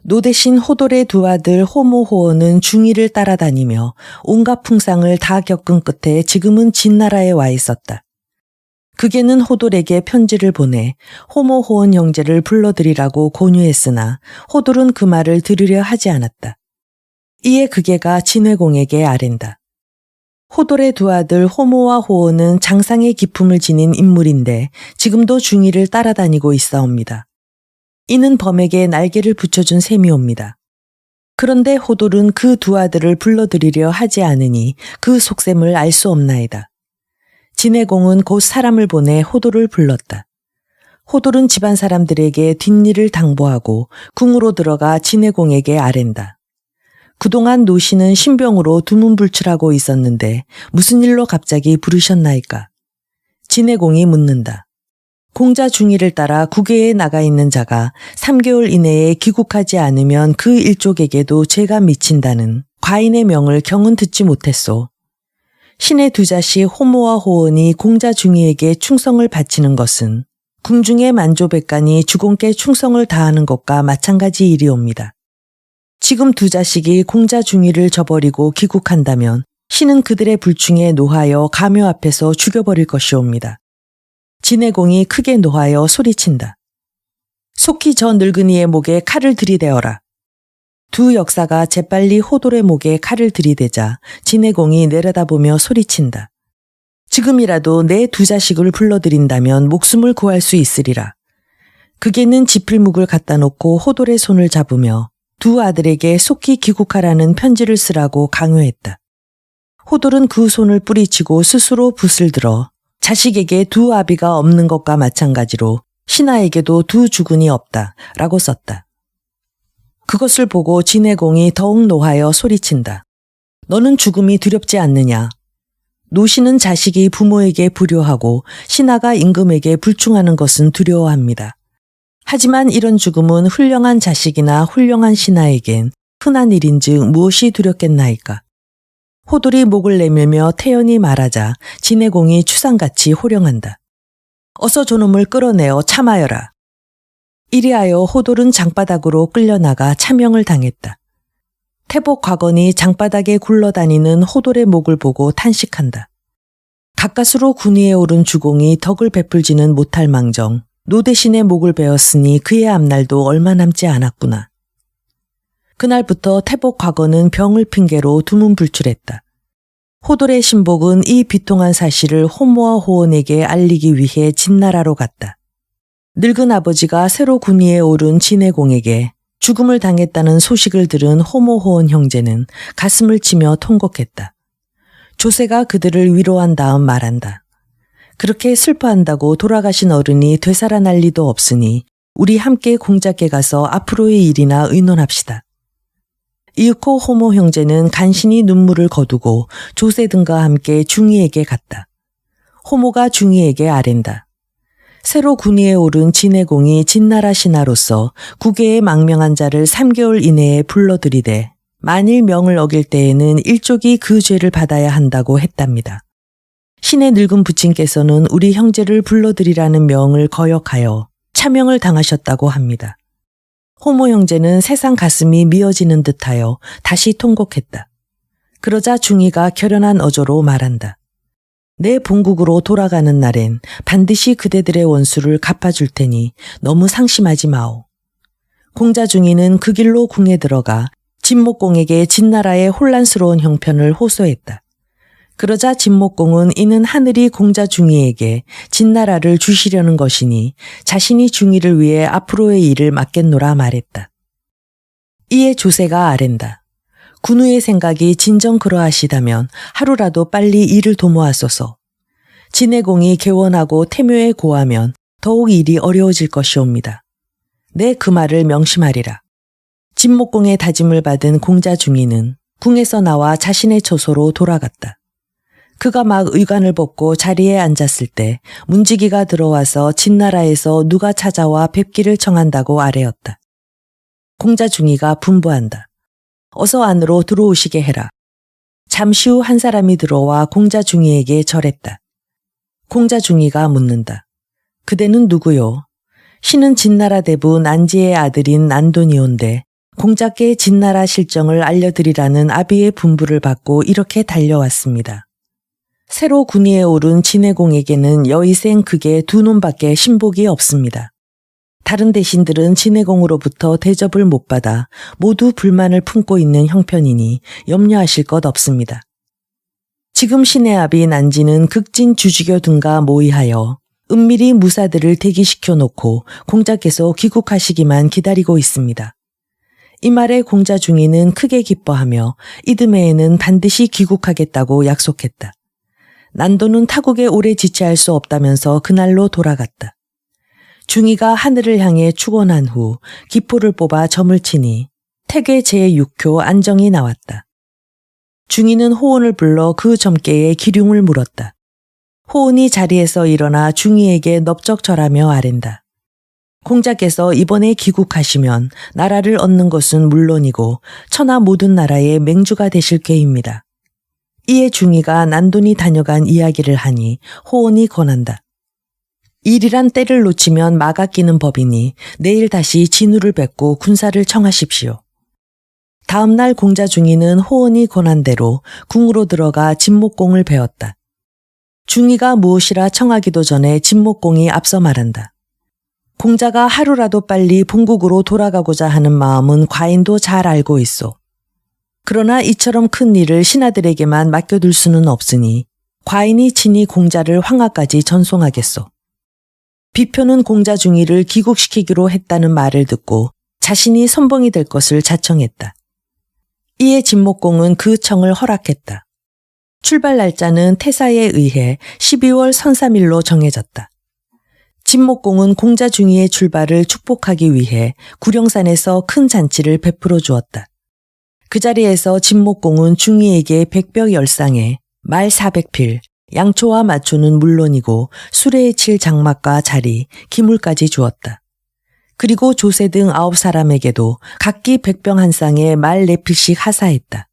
노대신 호돌의 두 아들 호모 호언은 중의를 따라다니며 온갖 풍상을 다 겪은 끝에 지금은 진나라에 와 있었다. 극에는 호돌에게 편지를 보내 호모 호언 형제를 불러들이라고 권유했으나 호돌은 그 말을 들으려 하지 않았다. 이에 극에가 진해공에게 아랜다. 호돌의 두 아들 호모와 호언은 장상의 기품을 지닌 인물인데 지금도 중의를 따라다니고 있사옵니다. 이는 범에게 날개를 붙여준 셈이옵니다. 그런데 호돌은 그 두 아들을 불러들이려 하지 않으니 그 속셈을 알 수 없나이다. 진해공은 곧 사람을 보내 호돌을 불렀다. 호돌은 집안 사람들에게 뒷일을 당부하고 궁으로 들어가 진해공에게 아랜다. 그동안 노씨는 신병으로 두문불출하고 있었는데 무슨 일로 갑자기 부르셨나이까? 진해공이 묻는다. 공자 중의를 따라 국외에 나가 있는 자가 3개월 이내에 귀국하지 않으면 그 일족에게도 죄가 미친다는 과인의 명을 경은 듣지 못했소. 신의 두 자식 호모와 호원이 공자 중의에게 충성을 바치는 것은 궁중의 만조백관이 주공께 충성을 다하는 것과 마찬가지 일이옵니다. 지금 두 자식이 공자 중의를 저버리고 귀국한다면 신은 그들의 불충에 노하여 가묘 앞에서 죽여버릴 것이옵니다. 진해공이 크게 노하여 소리친다. 속히 저 늙은이의 목에 칼을 들이대어라. 두 역사가 재빨리 호돌의 목에 칼을 들이대자 진해공이 내려다보며 소리친다. 지금이라도 내 두 자식을 불러들인다면 목숨을 구할 수 있으리라. 그게는 지필묵을 갖다 놓고 호돌의 손을 잡으며 두 아들에게 속히 귀국하라는 편지를 쓰라고 강요했다. 호돌은 그 손을 뿌리치고 스스로 붓을 들어 자식에게 두 아비가 없는 것과 마찬가지로 신하에게도 두 주군이 없다 라고 썼다. 그것을 보고 진해공이 더욱 노하여 소리친다. 너는 죽음이 두렵지 않느냐? 노씨는 자식이 부모에게 불효하고 신하가 임금에게 불충하는 것은 두려워합니다. 하지만 이런 죽음은 훌륭한 자식이나 훌륭한 신하에겐 흔한 일인즉 무엇이 두렵겠나이까? 호돌이 목을 내밀며 태연히 말하자 진해공이 추상같이 호령한다. 어서 저놈을 끌어내어 참하여라. 이리하여 호돌은 장바닥으로 끌려나가 참형을 당했다. 태복 곽원이 장바닥에 굴러다니는 호돌의 목을 보고 탄식한다. 가까스로 군위에 오른 주공이 덕을 베풀지는 못할 망정 노 대신에 목을 베었으니 그의 앞날도 얼마 남지 않았구나. 그날부터 태복 곽원은 병을 핑계로 두문불출했다. 호돌의 신복은 이 비통한 사실을 호모와 호원에게 알리기 위해 진나라로 갔다. 늙은 아버지가 새로 군위에 오른 진해공에게 죽음을 당했다는 소식을 들은 호모 호원 형제는 가슴을 치며 통곡했다. 조세가 그들을 위로한 다음 말한다. 그렇게 슬퍼한다고 돌아가신 어른이 되살아날 리도 없으니 우리 함께 공자께 가서 앞으로의 일이나 의논합시다. 이윽고 호모 형제는 간신히 눈물을 거두고 조세 등과 함께 중의에게 갔다. 호모가 중의에게 아랜다. 새로 군위에 오른 진해공이 진나라 신하로서 국외에 망명한 자를 3개월 이내에 불러들이되 만일 명을 어길 때에는 일족이 그 죄를 받아야 한다고 했답니다. 신의 늙은 부친께서는 우리 형제를 불러들이라는 명을 거역하여 차명을 당하셨다고 합니다. 호모 형제는 세상 가슴이 미어지는 듯하여 다시 통곡했다. 그러자 중의가 결연한 어조로 말한다. 내 본국으로 돌아가는 날엔 반드시 그대들의 원수를 갚아줄 테니 너무 상심하지 마오. 공자 중의는 그 길로 궁에 들어가 진목공에게 진나라의 혼란스러운 형편을 호소했다. 그러자 진목공은 이는 하늘이 공자 중의에게 진나라를 주시려는 것이니 자신이 중의를 위해 앞으로의 일을 맡겠노라 말했다. 이에 조세가 아랜다. 군우의 생각이 진정 그러하시다면 하루라도 빨리 일을 도모하소서. 진해공이 개원하고 태묘에 고하면 더욱 일이 어려워질 것이옵니다. 내 그 말을 명심하리라. 진목공의 다짐을 받은 공자 중의는 궁에서 나와 자신의 처소로 돌아갔다. 그가 막 의관을 벗고 자리에 앉았을 때 문지기가 들어와서 진나라에서 누가 찾아와 뵙기를 청한다고 아뢰었다. 공자 중의가 분부한다. 어서 안으로 들어오시게 해라. 잠시 후 한 사람이 들어와 공자 중의에게 절했다. 공자 중의가 묻는다. 그대는 누구요? 신은 진나라 대부 난지의 아들인 난돈이온데 공자께 진나라 실정을 알려드리라는 아비의 분부를 받고 이렇게 달려왔습니다. 새로 군위에 오른 진해공에게는 여의생 극의 두 놈밖에 신복이 없습니다. 다른 대신들은 진해공으로부터 대접을 못 받아 모두 불만을 품고 있는 형편이니 염려하실 것 없습니다. 지금 신의 아비 난지는 극진 주지교 등과 모의하여 은밀히 무사들을 대기시켜 놓고 공자께서 귀국하시기만 기다리고 있습니다. 이 말에 공자 중이는 크게 기뻐하며 이듬해에는 반드시 귀국하겠다고 약속했다. 난도는 타국에 오래 지체할 수 없다면서 그날로 돌아갔다. 중이가 하늘을 향해 축원한 후 기포를 뽑아 점을 치니 태계 제6교 안정이 나왔다. 중이는 호온을 불러 그 점괘에 기륭을 물었다. 호온이 자리에서 일어나 중이에게 넙적 절하며 아랜다. 공자께서 이번에 귀국하시면 나라를 얻는 것은 물론이고 천하 모든 나라의 맹주가 되실 꾀입니다. 이에 중이가 난돈이 다녀간 이야기를 하니 호온이 권한다. 일이란 때를 놓치면 마가 끼는 법이니 내일 다시 진우를 뵙고 군사를 청하십시오. 다음 날 공자 중이는 호온이 권한 대로 궁으로 들어가 진목공을 배웠다. 중이가 무엇이라 청하기도 전에 진목공이 앞서 말한다. 공자가 하루라도 빨리 본국으로 돌아가고자 하는 마음은 과인도 잘 알고 있소. 그러나 이처럼 큰 일을 신하들에게만 맡겨둘 수는 없으니 과인이 친히 공자를 황하까지 전송하겠소. 비표는 공자 중이를 귀국시키기로 했다는 말을 듣고 자신이 선봉이 될 것을 자청했다. 이에 진목공은 그 청을 허락했다. 출발 날짜는 태사에 의해 12월 선삼일로 정해졌다. 진목공은 공자 중이의 출발을 축복하기 위해 구령산에서 큰 잔치를 베풀어 주었다. 그 자리에서 진목공은 중이에게 백벽 열상에 말 400필, 양초와 마초는 물론이고 수레에 칠 장막과 자리, 기물까지 주었다. 그리고 조세 등 9사람에게도 각기 백병 한 쌍에 말 4필씩 하사했다.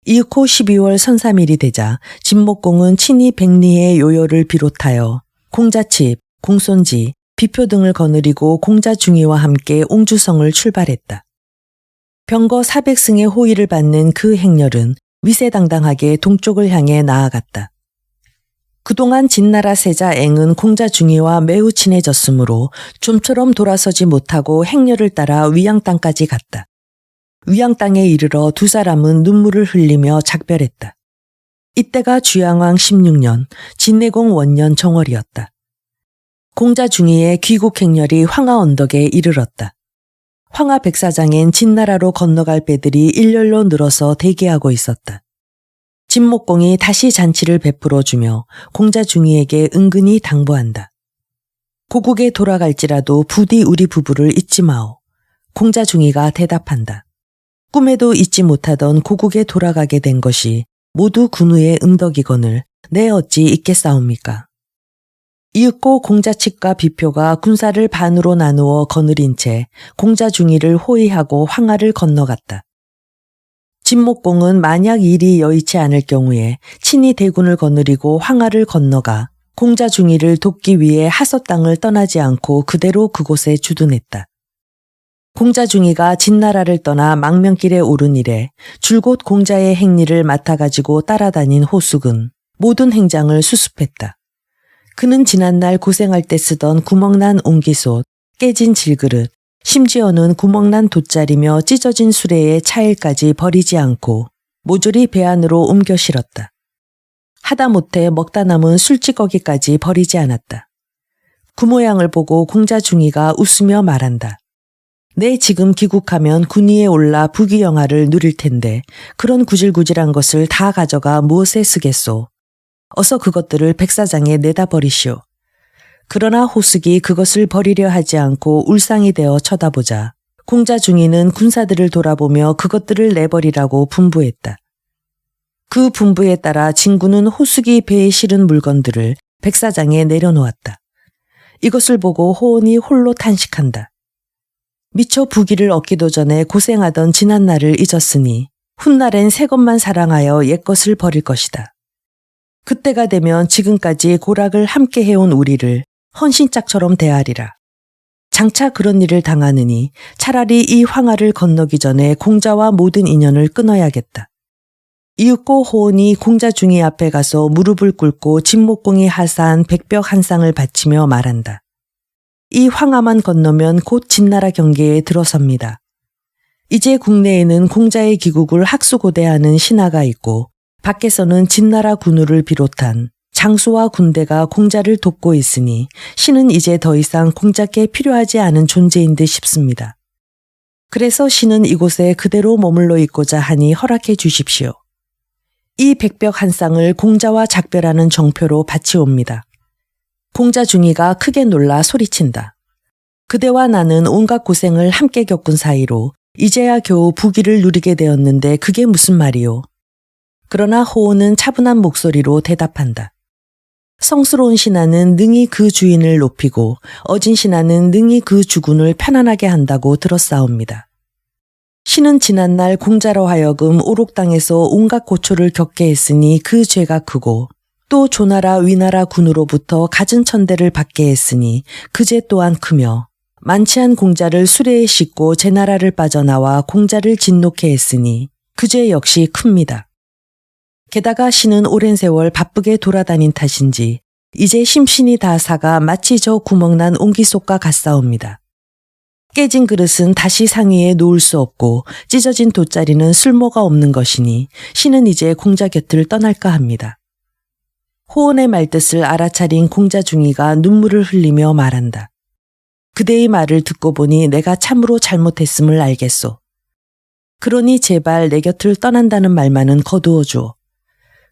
이윽고 12월 선삼일이 되자 진목공은 친히 백리의 요요를 비롯하여 공자칩, 공손지, 비표 등을 거느리고 공자 중이와 함께 옹주성을 출발했다. 병거 400승의 호위를 받는 그 행렬은 위세당당하게 동쪽을 향해 나아갔다. 그동안 진나라 세자 앵은 공자 중이와 매우 친해졌으므로 좀처럼 돌아서지 못하고 행렬을 따라 위양 땅까지 갔다. 위양 땅에 이르러 두 사람은 눈물을 흘리며 작별했다. 이때가 주양왕 16년 진내공 원년 정월이었다. 공자 중이의 귀국 행렬이 황하 언덕에 이르렀다. 황하 백사장엔 진나라로 건너갈 배들이 일렬로 늘어서 대기하고 있었다. 진목공이 다시 잔치를 베풀어 주며 공자 중이에게 은근히 당부한다. 고국에 돌아갈지라도 부디 우리 부부를 잊지 마오. 공자 중이가 대답한다. 꿈에도 잊지 못하던 고국에 돌아가게 된 것이 모두 군우의 은덕이거늘 내 어찌 잊겠사옵니까? 이윽고 공자 측과 비표가 군사를 반으로 나누어 거느린 채 공자 중이를 호위하고 황하를 건너갔다. 진목공은 만약 일이 여의치 않을 경우에 친히 대군을 거느리고 황하를 건너가 공자 중이를 돕기 위해 하서 땅을 떠나지 않고 그대로 그곳에 주둔했다. 공자 중이가 진나라를 떠나 망명길에 오른 이래 줄곧 공자의 행리를 맡아가지고 따라다닌 호숙은 모든 행장을 수습했다. 그는 지난날 고생할 때 쓰던 구멍난 옹기솥, 깨진 질그릇, 심지어는 구멍난 돗자리며 찢어진 수레의 차일까지 버리지 않고 모조리 배 안으로 옮겨 실었다. 하다못해 먹다 남은 술찌꺼기까지 버리지 않았다. 그 모양을 보고 공자 중이가 웃으며 말한다. 내 지금 귀국하면 군위에 올라 부귀영화를 누릴 텐데 그런 구질구질한 것을 다 가져가 무엇에 쓰겠소. 어서 그것들을 백사장에 내다 버리시오. 그러나 호숙이 그것을 버리려 하지 않고 울상이 되어 쳐다보자 공자 중이는 군사들을 돌아보며 그것들을 내버리라고 분부했다. 그 분부에 따라 진군은 호숙이 배에 실은 물건들을 백사장에 내려놓았다. 이것을 보고 호온이 홀로 탄식한다. 미처 부귀를 얻기도 전에 고생하던 지난 날을 잊었으니 훗날엔 새 것만 사랑하여 옛 것을 버릴 것이다. 그때가 되면 지금까지 고락을 함께 해온 우리를 헌신짝처럼 대하리라. 장차 그런 일을 당하느니 차라리 이 황하를 건너기 전에 공자와 모든 인연을 끊어야겠다. 이윽고 호온이 공자 중이 앞에 가서 무릎을 꿇고 진목공이 하사한 백벽 한 쌍을 바치며 말한다. 이 황하만 건너면 곧 진나라 경계에 들어섭니다. 이제 국내에는 공자의 귀국을 학수고대하는 신하가 있고 밖에서는 진나라 군우를 비롯한 장수와 군대가 공자를 돕고 있으니 신은 이제 더 이상 공자께 필요하지 않은 존재인 듯 싶습니다. 그래서 신은 이곳에 그대로 머물러 있고자 하니 허락해 주십시오. 이 백벽 한 쌍을 공자와 작별하는 정표로 바치옵니다. 공자 중이가 크게 놀라 소리친다. 그대와 나는 온갖 고생을 함께 겪은 사이로 이제야 겨우 부귀를 누리게 되었는데 그게 무슨 말이오. 그러나 호호는 차분한 목소리로 대답한다. 성스러운 신하는 능히 그 주인을 높이고 어진 신하는 능히 그 주군을 편안하게 한다고 들었사옵니다. 신은 지난날 공자로 하여금 오록당에서 온갖 고초를 겪게 했으니 그 죄가 크고 또 조나라 위나라 군으로부터 갖은 천대를 받게 했으니 그 죄 또한 크며 만취한 공자를 수레에 싣고 제 나라를 빠져나와 공자를 진노케 했으니 그 죄 역시 큽니다. 게다가 신은 오랜 세월 바쁘게 돌아다닌 탓인지 이제 심신이 다 사가 마치 저 구멍난 옹기속과 같사옵니다. 깨진 그릇은 다시 상위에 놓을 수 없고 찢어진 돗자리는 쓸모가 없는 것이니 신은 이제 공자 곁을 떠날까 합니다. 호언의 말뜻을 알아차린 공자 중이가 눈물을 흘리며 말한다. 그대의 말을 듣고 보니 내가 참으로 잘못했음을 알겠소. 그러니 제발 내 곁을 떠난다는 말만은 거두어 주오.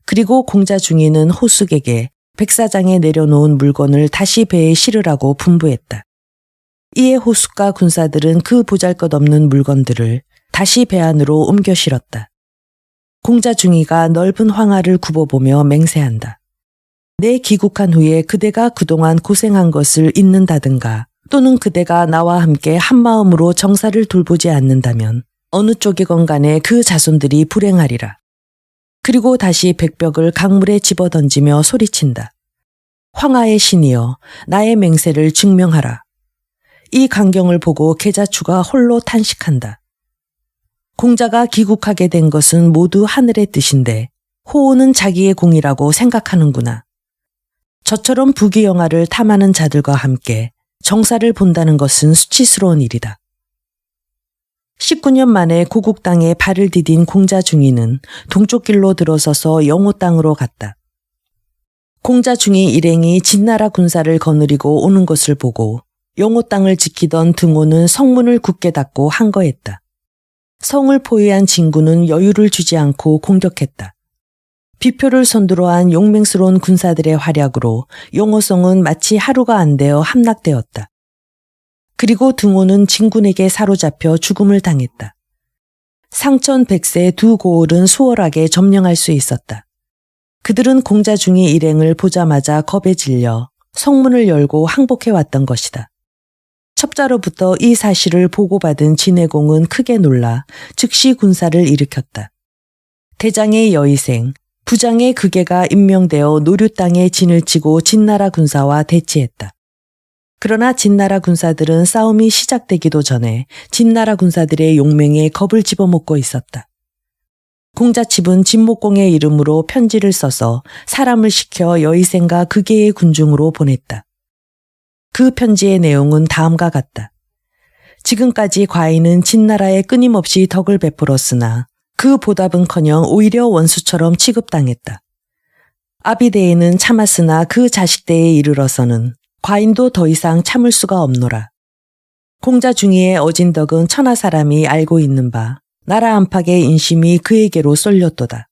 그리고 공자 중이는 호숙에게 백사장에 내려놓은 물건을 다시 배에 실으라고 분부했다. 이에 호숙과 군사들은 그 보잘것없는 물건들을 다시 배 안으로 옮겨 실었다. 공자 중이가 넓은 황하를 굽어보며 맹세한다. 내 귀국한 후에 그대가 그동안 고생한 것을 잊는다든가 또는 그대가 나와 함께 한마음으로 정사를 돌보지 않는다면 어느 쪽이건 간에 그 자손들이 불행하리라. 그리고 다시 백벽을 강물에 집어던지며 소리친다. 황하의 신이여 나의 맹세를 증명하라. 이 광경을 보고 계자추가 홀로 탄식한다. 공자가 귀국하게 된 것은 모두 하늘의 뜻인데 호호는 자기의 공이라고 생각하는구나. 저처럼 부귀영화를 탐하는 자들과 함께 정사를 본다는 것은 수치스러운 일이다. 19년 만에 고국 땅에 발을 디딘 공자 중이는 동쪽 길로 들어서서 영호 땅으로 갔다. 공자 중이 일행이 진나라 군사를 거느리고 오는 것을 보고 영호 땅을 지키던 등호는 성문을 굳게 닫고 항거했다. 성을 포위한 진군은 여유를 주지 않고 공격했다. 비표를 선두로 한 용맹스러운 군사들의 활약으로 영호성은 마치 하루가 안 되어 함락되었다. 그리고 등호는 진군에게 사로잡혀 죽음을 당했다. 상천 백세 두 고을은 수월하게 점령할 수 있었다. 그들은 공자 중의 일행을 보자마자 겁에 질려 성문을 열고 항복해 왔던 것이다. 첩자로부터 이 사실을 보고받은 진해공은 크게 놀라 즉시 군사를 일으켰다. 대장의 여의생, 부장의 극예가 임명되어 노류 땅에 진을 치고 진나라 군사와 대치했다. 그러나 진나라 군사들은 싸움이 시작되기도 전에 진나라 군사들의 용맹에 겁을 집어먹고 있었다. 공자칩은 진목공의 이름으로 편지를 써서 사람을 시켜 여의생과 극예의 군중으로 보냈다. 그 편지의 내용은 다음과 같다. 지금까지 과인은 진나라에 끊임없이 덕을 베풀었으나 그 보답은커녕 오히려 원수처럼 취급당했다. 아비대에는 참았으나 그 자식대에 이르러서는 과인도 더 이상 참을 수가 없노라. 공자 중이의 어진 덕은 천하 사람이 알고 있는 바 나라 안팎의 인심이 그에게로 쏠렸도다.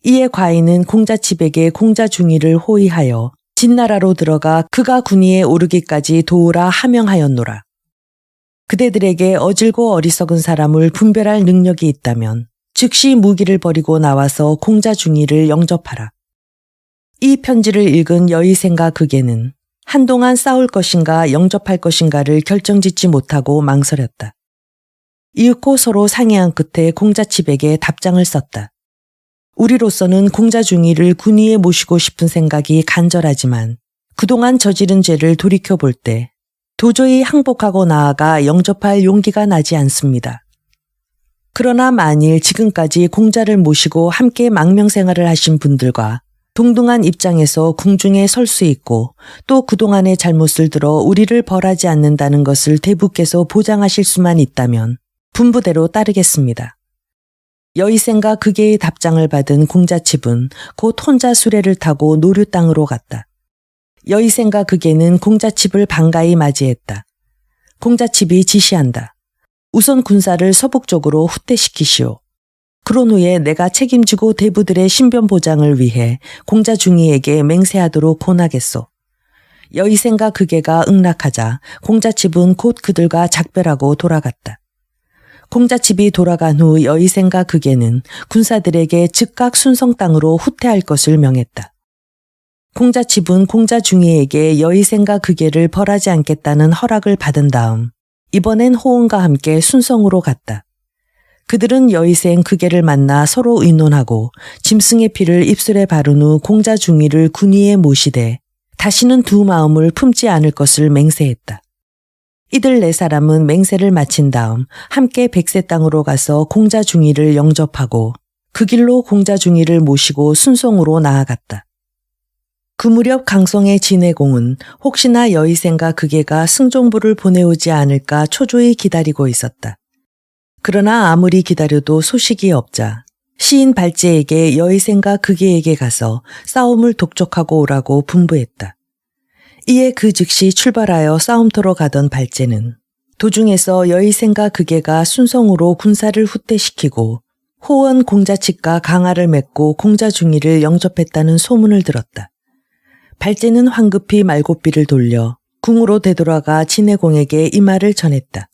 이에 과인은 공자칩에게 공자 중이를 호위하여 진나라로 들어가 그가 군위에 오르기까지 도우라 하명하였노라. 그대들에게 어질고 어리석은 사람을 분별할 능력이 있다면 즉시 무기를 버리고 나와서 공자 중이를 영접하라. 이 편지를 읽은 여의생과 극예는 한동안 싸울 것인가 영접할 것인가를 결정짓지 못하고 망설였다. 이윽고 서로 상의한 끝에 공자칩에게 답장을 썼다. 우리로서는 공자 중이를 군위에 모시고 싶은 생각이 간절하지만 그동안 저지른 죄를 돌이켜볼 때 도저히 항복하고 나아가 영접할 용기가 나지 않습니다. 그러나 만일 지금까지 공자를 모시고 함께 망명생활을 하신 분들과 동등한 입장에서 궁중에 설 수 있고 또 그동안의 잘못을 들어 우리를 벌하지 않는다는 것을 대부께서 보장하실 수만 있다면 분부대로 따르겠습니다. 여의생과 그게의 답장을 받은 공자칩은 곧 혼자 수레를 타고 노류 땅으로 갔다. 여의생과 그게는 공자칩을 반가이 맞이했다. 공자칩이 지시한다. 우선 군사를 서북 쪽으로 후퇴시키시오. 그런 후에 내가 책임지고 대부들의 신변 보장을 위해 공자중이에게 맹세하도록 권하겠소. 여의생과 그게가 응낙하자 공자칩은 곧 그들과 작별하고 돌아갔다. 공자칩이 돌아간 후 여의생과 그게는 군사들에게 즉각 순성 땅으로 후퇴할 것을 명했다. 공자칩은 공자중이에게 여의생과 그게를 벌하지 않겠다는 허락을 받은 다음 이번엔 호응과 함께 순성으로 갔다. 그들은 여의생 그게를 만나 서로 의논하고 짐승의 피를 입술에 바른 후 공자중이를 군 위에 모시되 다시는 두 마음을 품지 않을 것을 맹세했다. 이들 네 사람은 맹세를 마친 다음 함께 백세 땅으로 가서 공자중이를 영접하고 그 길로 공자중이를 모시고 순송으로 나아갔다. 그 무렵 강성의 진해공은 혹시나 여의생과 그게가 승종부를 보내오지 않을까 초조히 기다리고 있었다. 그러나 아무리 기다려도 소식이 없자 시인 발제에게 여의생과 그게에게 가서 싸움을 독촉하고 오라고 분부했다. 이에 그 즉시 출발하여 싸움터로 가던 발제는 도중에서 여의생과 그게가 순성으로 군사를 후퇴시키고 호원 공자칙과 강화를 맺고 공자중이를 영접했다는 소문을 들었다. 발제는 황급히 말고삐를 돌려 궁으로 되돌아가 진해공에게 이 말을 전했다.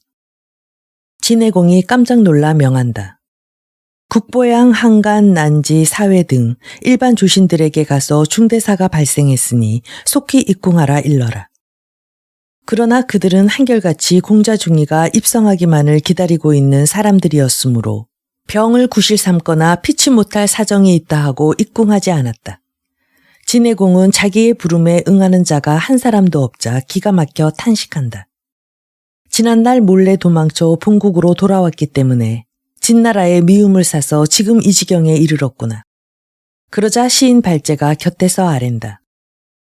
진해공이 깜짝 놀라 명한다. 국보양, 한간, 난지, 사회 등 일반 조신들에게 가서 중대사가 발생했으니 속히 입궁하라 일러라. 그러나 그들은 한결같이 공자중이가 입성하기만을 기다리고 있는 사람들이었으므로 병을 구실 삼거나 피치 못할 사정이 있다 하고 입궁하지 않았다. 진해공은 자기의 부름에 응하는 자가 한 사람도 없자 기가 막혀 탄식한다. 지난날 몰래 도망쳐 본국으로 돌아왔기 때문에 진나라의 미움을 사서 지금 이 지경에 이르렀구나. 그러자 시인 발제가 곁에서 아랜다.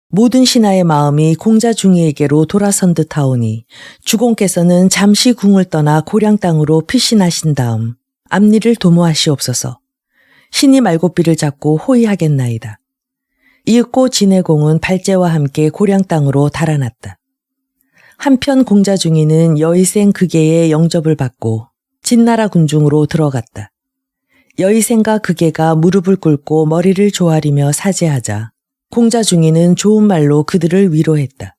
모든 신하의 마음이 공자중이에게로 돌아선 듯하오니 주공께서는 잠시 궁을 떠나 고량 땅으로 피신하신 다음 앞일을 도모하시옵소서. 신이 말고삐를 잡고 호의하겠나이다. 이윽고 진해공은 발제와 함께 고량 땅으로 달아났다. 한편 공자중이는 여의생 그게의 영접을 받고 진나라 군중으로 들어갔다. 여의생과 그게가 무릎을 꿇고 머리를 조아리며 사죄하자 공자중이는 좋은 말로 그들을 위로했다.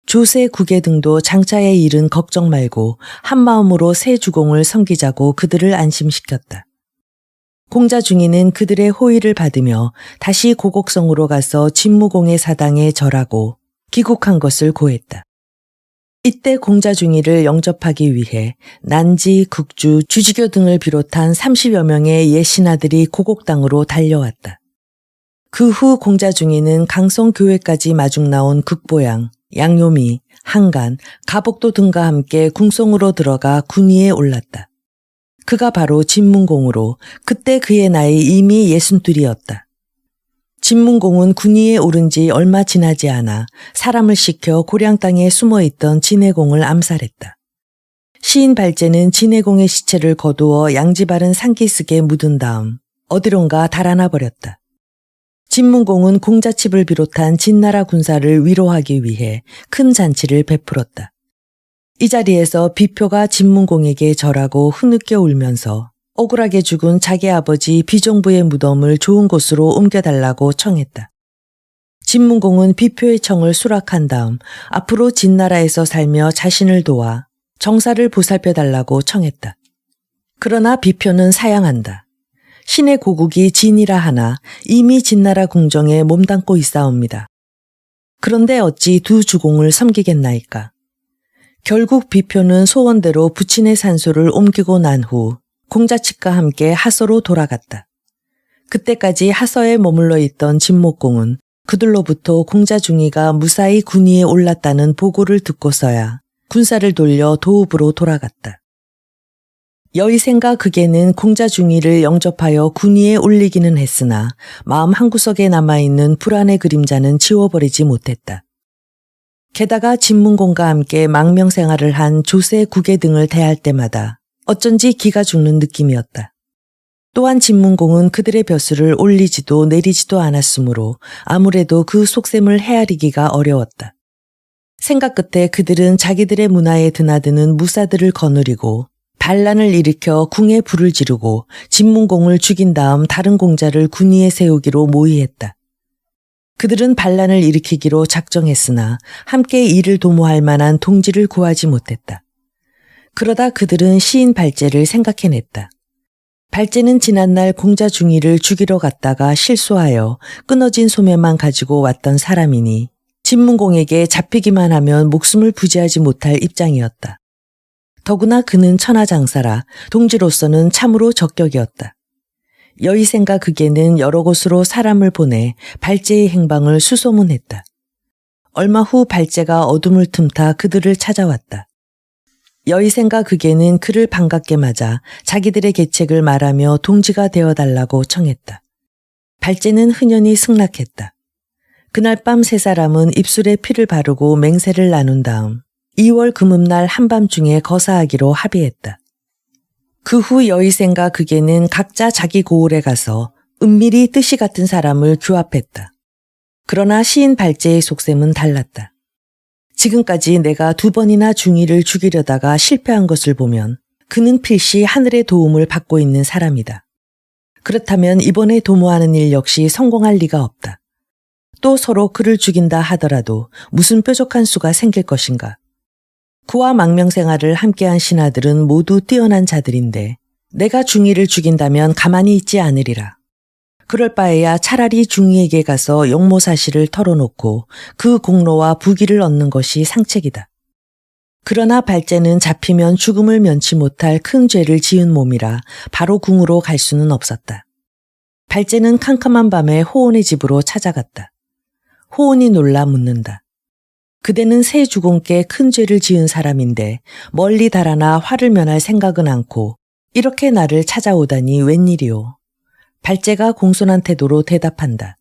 조세 구계 등도 장차의 일은 걱정 말고 한마음으로 새 주공을 섬기자고 그들을 안심시켰다. 공자중이는 그들의 호의를 받으며 다시 고곡성으로 가서 진무공의 사당에 절하고 귀국한 것을 고했다. 이때 공자중이를 영접하기 위해 난지, 국주, 주지교 등을 비롯한 30여 명의 예신하들이 고곡당으로 달려왔다. 그 후 공자중이는 강성교회까지 마중 나온 극보양, 양요미, 한간, 가복도 등과 함께 궁성으로 들어가 군 위에 올랐다. 그가 바로 진문공으로 그때 그의 나이 이미 62이었다. 진문공은 군 위에 오른 지 얼마 지나지 않아 사람을 시켜 고량 땅에 숨어있던 진해공을 암살했다. 시인 발제는 진해공의 시체를 거두어 양지 바른 산기슭에 묻은 다음 어디론가 달아나 버렸다. 진문공은 공자칩을 비롯한 진나라 군사를 위로하기 위해 큰 잔치를 베풀었다. 이 자리에서 비표가 진문공에게 절하고 흐느껴 울면서 억울하게 죽은 자기 아버지 비종부의 무덤을 좋은 곳으로 옮겨달라고 청했다. 진문공은 비표의 청을 수락한 다음 앞으로 진나라에서 살며 자신을 도와 정사를 보살펴달라고 청했다. 그러나 비표는 사양한다. 신의 고국이 진이라 하나 이미 진나라 궁정에 몸담고 있사옵니다. 그런데 어찌 두 주공을 섬기겠나이까. 결국 비표는 소원대로 부친의 산소를 옮기고 난 후 공자측과 함께 하서로 돌아갔다. 그때까지 하서에 머물러 있던 진목공은 그들로부터 공자중이가 무사히 군 위에 올랐다는 보고를 듣고서야 군사를 돌려 도읍으로 돌아갔다. 여의생과 그게는 공자중이를 영접하여 군 위에 올리기는 했으나 마음 한구석에 남아있는 불안의 그림자는 지워버리지 못했다. 게다가 진문공과 함께 망명생활을 한 조세, 구계 등을 대할 때마다 어쩐지 기가 죽는 느낌이었다. 또한 진문공은 그들의 벼슬을 올리지도 내리지도 않았으므로 아무래도 그 속셈을 헤아리기가 어려웠다. 생각 끝에 그들은 자기들의 문화에 드나드는 무사들을 거느리고 반란을 일으켜 궁에 불을 지르고 진문공을 죽인 다음 다른 공자를 군위에 세우기로 모의했다. 그들은 반란을 일으키기로 작정했으나 함께 이를 도모할 만한 동지를 구하지 못했다. 그러다 그들은 시인 발제를 생각해냈다. 발제는 지난날 공자 중이를 죽이러 갔다가 실수하여 끊어진 소매만 가지고 왔던 사람이니 진문공에게 잡히기만 하면 목숨을 부지하지 못할 입장이었다. 더구나 그는 천하장사라 동지로서는 참으로 적격이었다. 여의생과 극에는 여러 곳으로 사람을 보내 발제의 행방을 수소문했다. 얼마 후 발제가 어둠을 틈타 그들을 찾아왔다. 여의생과 극에는 그를 반갑게 맞아 자기들의 계책을 말하며 동지가 되어달라고 청했다. 발제는 흔연히 승낙했다. 그날 밤 세 사람은 입술에 피를 바르고 맹세를 나눈 다음 2월 금음날 한밤중에 거사하기로 합의했다. 그 후 여의생과 극에는 각자 자기 고을에 가서 은밀히 뜻이 같은 사람을 규합했다. 그러나 시인 발제의 속셈은 달랐다. 지금까지 내가 2번이나 중이를 죽이려다가 실패한 것을 보면 그는 필시 하늘의 도움을 받고 있는 사람이다. 그렇다면 이번에 도모하는 일 역시 성공할 리가 없다. 또 서로 그를 죽인다 하더라도 무슨 뾰족한 수가 생길 것인가. 그와 망명생활을 함께한 신하들은 모두 뛰어난 자들인데 내가 중이를 죽인다면 가만히 있지 않으리라. 그럴 바에야 차라리 중이에게 가서 용모사실을 털어놓고 그 공로와 부귀를 얻는 것이 상책이다. 그러나 발제는 잡히면 죽음을 면치 못할 큰 죄를 지은 몸이라 바로 궁으로 갈 수는 없었다. 발제는 캄캄한 밤에 호온의 집으로 찾아갔다. 호온이 놀라 묻는다. 그대는 새 주공께 큰 죄를 지은 사람인데 멀리 달아나 화를 면할 생각은 않고 이렇게 나를 찾아오다니 웬일이오. 발제가 공손한 태도로 대답한다.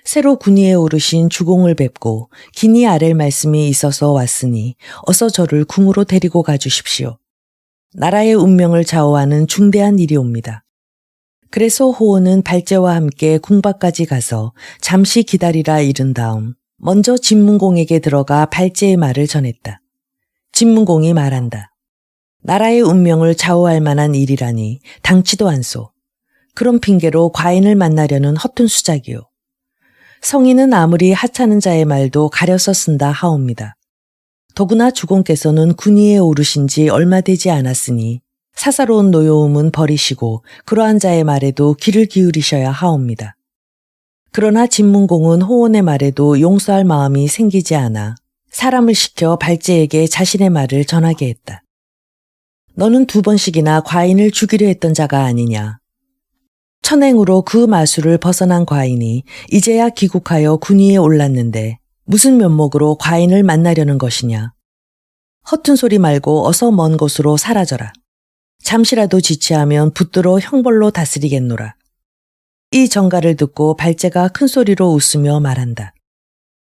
새로 군위에 오르신 주공을 뵙고 기니 아랠 말씀이 있어서 왔으니 어서 저를 궁으로 데리고 가주십시오. 나라의 운명을 좌우하는 중대한 일이옵니다. 그래서 호온은 발제와 함께 궁밖까지 가서 잠시 기다리라 이른 다음 먼저 진문공에게 들어가 발제의 말을 전했다. 진문공이 말한다. 나라의 운명을 좌우할 만한 일이라니 당치도 않소. 그런 핑계로 과인을 만나려는 허튼 수작이요. 성인은 아무리 하찮은 자의 말도 가려서 쓴다 하옵니다. 더구나 주공께서는 군위에 오르신 지 얼마 되지 않았으니 사사로운 노여움은 버리시고 그러한 자의 말에도 귀를 기울이셔야 하옵니다. 그러나 진문공은 호온의 말에도 용서할 마음이 생기지 않아 사람을 시켜 발제에게 자신의 말을 전하게 했다. 너는 2번씩이나 과인을 죽이려 했던 자가 아니냐. 천행으로 그 마수를 벗어난 과인이 이제야 귀국하여 군위에 올랐는데 무슨 면목으로 과인을 만나려는 것이냐. 허튼 소리 말고 어서 먼 곳으로 사라져라. 잠시라도 지체하면 붙들어 형벌로 다스리겠노라. 이 전가를 듣고 발제가 큰 소리로 웃으며 말한다.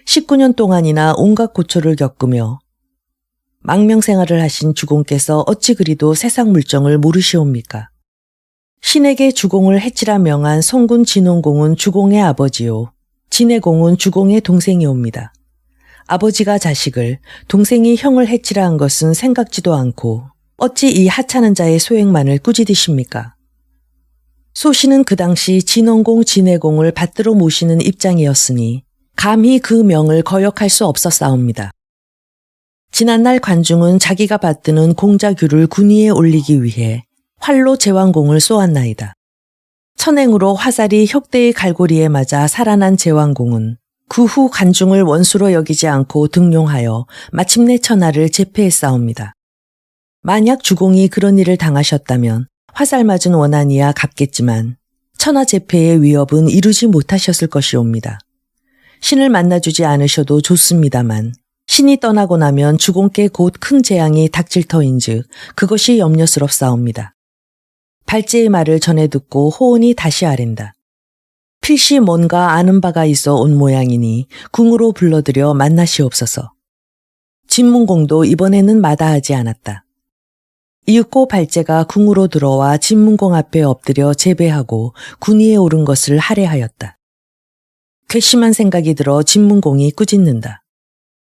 19년 동안이나 온갖 고초를 겪으며 망명생활을 하신 주공께서 어찌 그리도 세상 물정을 모르시옵니까? 신에게 주공을 해치라 명한 성군 진원공은 주공의 아버지요. 진해공은 주공의 동생이옵니다. 아버지가 자식을, 동생이 형을 해치라 한 것은 생각지도 않고 어찌 이 하찮은 자의 소행만을 꾸짖으십니까? 소신은 그 당시 진원공, 진해공을 받들어 모시는 입장이었으니 감히 그 명을 거역할 수 없었사옵니다. 지난날 관중은 자기가 받드는 공자규를 군위에 올리기 위해 활로 제왕공을 쏘았나이다. 천행으로 화살이 혁대의 갈고리에 맞아 살아난 제왕공은 그 후 관중을 원수로 여기지 않고 등용하여 마침내 천하를 제패했사옵니다. 만약 주공이 그런 일을 당하셨다면 화살 맞은 원한이야 갚겠지만 천하 제패의 위협은 이루지 못하셨을 것이옵니다. 신을 만나주지 않으셔도 좋습니다만 신이 떠나고 나면 주공께 곧 큰 재앙이 닥칠 터인즉 그것이 염려스럽사옵니다. 발제의 말을 전해 듣고 호온이 다시 아랜다. 필시 뭔가 아는 바가 있어 온 모양이니 궁으로 불러들여 만나시옵소서. 진문공도 이번에는 마다하지 않았다. 이윽고 발제가 궁으로 들어와 진문공 앞에 엎드려 제배하고 군위에 오른 것을 할애하였다. 괘씸한 생각이 들어 진문공이 꾸짖는다.